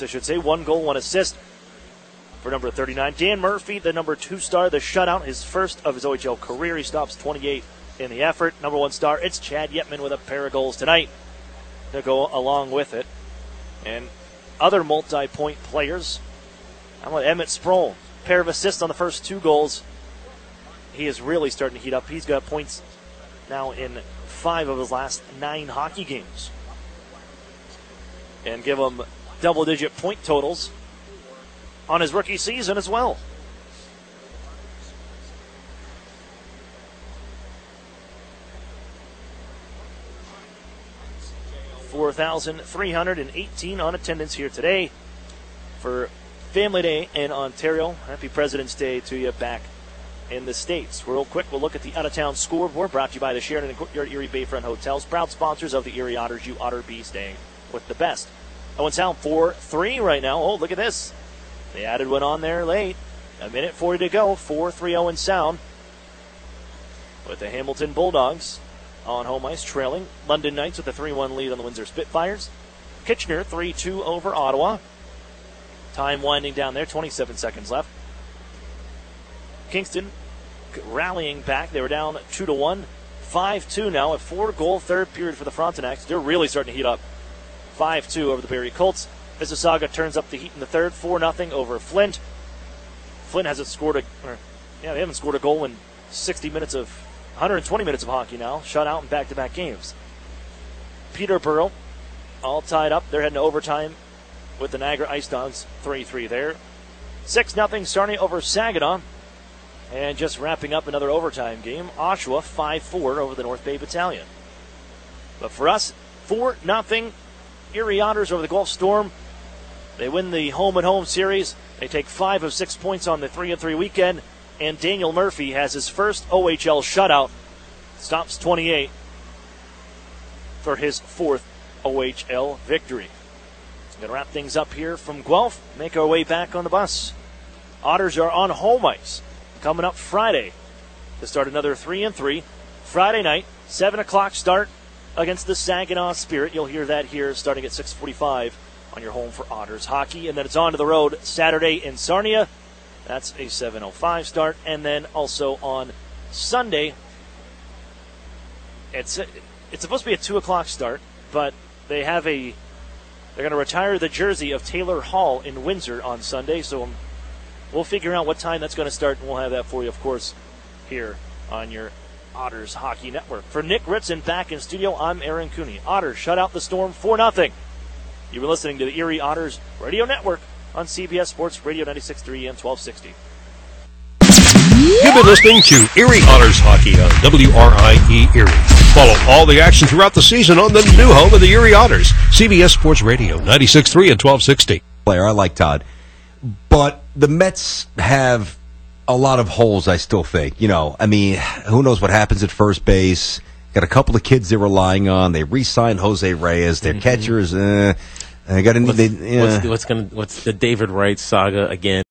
I should say. 1 goal, 1 assist for number 39. Dan Murphy, the number 2 star, the shutout, his first of his OHL career. He stops 28 in the effort. Number 1 star, it's Chad Yetman with a pair of goals tonight to go along with it. And other multi-point players, how about Emmett Sproul? Pair of assists on the first 2 goals. He is really starting to heat up. He's got points now in 5 of his last 9 hockey games. And give him double-digit point totals on his rookie season as well. $4,318 on attendance here today for Family Day in Ontario. Happy President's Day to you back in the States. Real quick, we'll look at the out-of-town scoreboard brought to you by the Sheridan and Courtyard Erie Bayfront Hotels, proud sponsors of the Erie Otters. You Otter be staying with the best. Owen Sound 4-3 right now. Oh, look at this. They added one on there late. A minute 40 to go. 4-3 Owen Sound with the Hamilton Bulldogs on home ice trailing. London Knights with a 3-1 lead on the Windsor Spitfires. Kitchener 3-2 over Ottawa. Time winding down there. 27 seconds left. Kingston rallying back. They were down 2-1. 5-2 now. A 4-goal third period for the Frontenacs. They're really starting to heat up. 5-2 over the Barrie Colts. Mississauga turns up the heat in the third. 4-0 over Flint. Flint hasn't scored they haven't scored a goal in 120 minutes of hockey now. Shut out in back-to-back games. Peterborough all tied up. They're heading to overtime with the Niagara Ice Dogs. 3-3 there. 6-0 Sarnia over Saginaw. And just wrapping up another overtime game, Oshawa 5-4 over the North Bay Battalion. But for us, 4-0 Erie Otters over the Guelph Storm. They win the home-and-home series. They take 5 of 6 points on the 3-3 weekend. And Daniel Murphy has his first OHL shutout. Stops 28 for his 4th OHL victory. Going to wrap things up here from Guelph. Make our way back on the bus. Otters are on home ice coming up Friday to start another 3-3. Friday night, 7 o'clock start against the Saginaw Spirit. You'll hear that here starting at 6:45 on your home for Otters hockey. And then it's on to the road Saturday in Sarnia. That's a 7:05 start. And then also on Sunday, it's supposed to be a 2 o'clock start, but they're going to retire the jersey of Taylor Hall in Windsor on Sunday. So we'll figure out what time that's going to start, and we'll have that for you, of course, here on your Otters Hockey Network. For Nick Ritson back in studio, I'm Aaron Cooney. Otters shut out the Storm 4-0. You've been listening to the Erie Otters Radio Network on CBS Sports Radio 96.3 and 1260. You've been listening to Erie Otters Hockey on WRIE Erie. Follow all the action throughout the season on the new home of the Erie Otters, CBS Sports Radio 96.3 and 1260. I like Todd. But the Mets have a lot of holes, I still think. Who knows what happens at first base. Got a couple of kids they're relying on. They re-signed Jose Reyes. Their catchers, What's the David Wright saga again?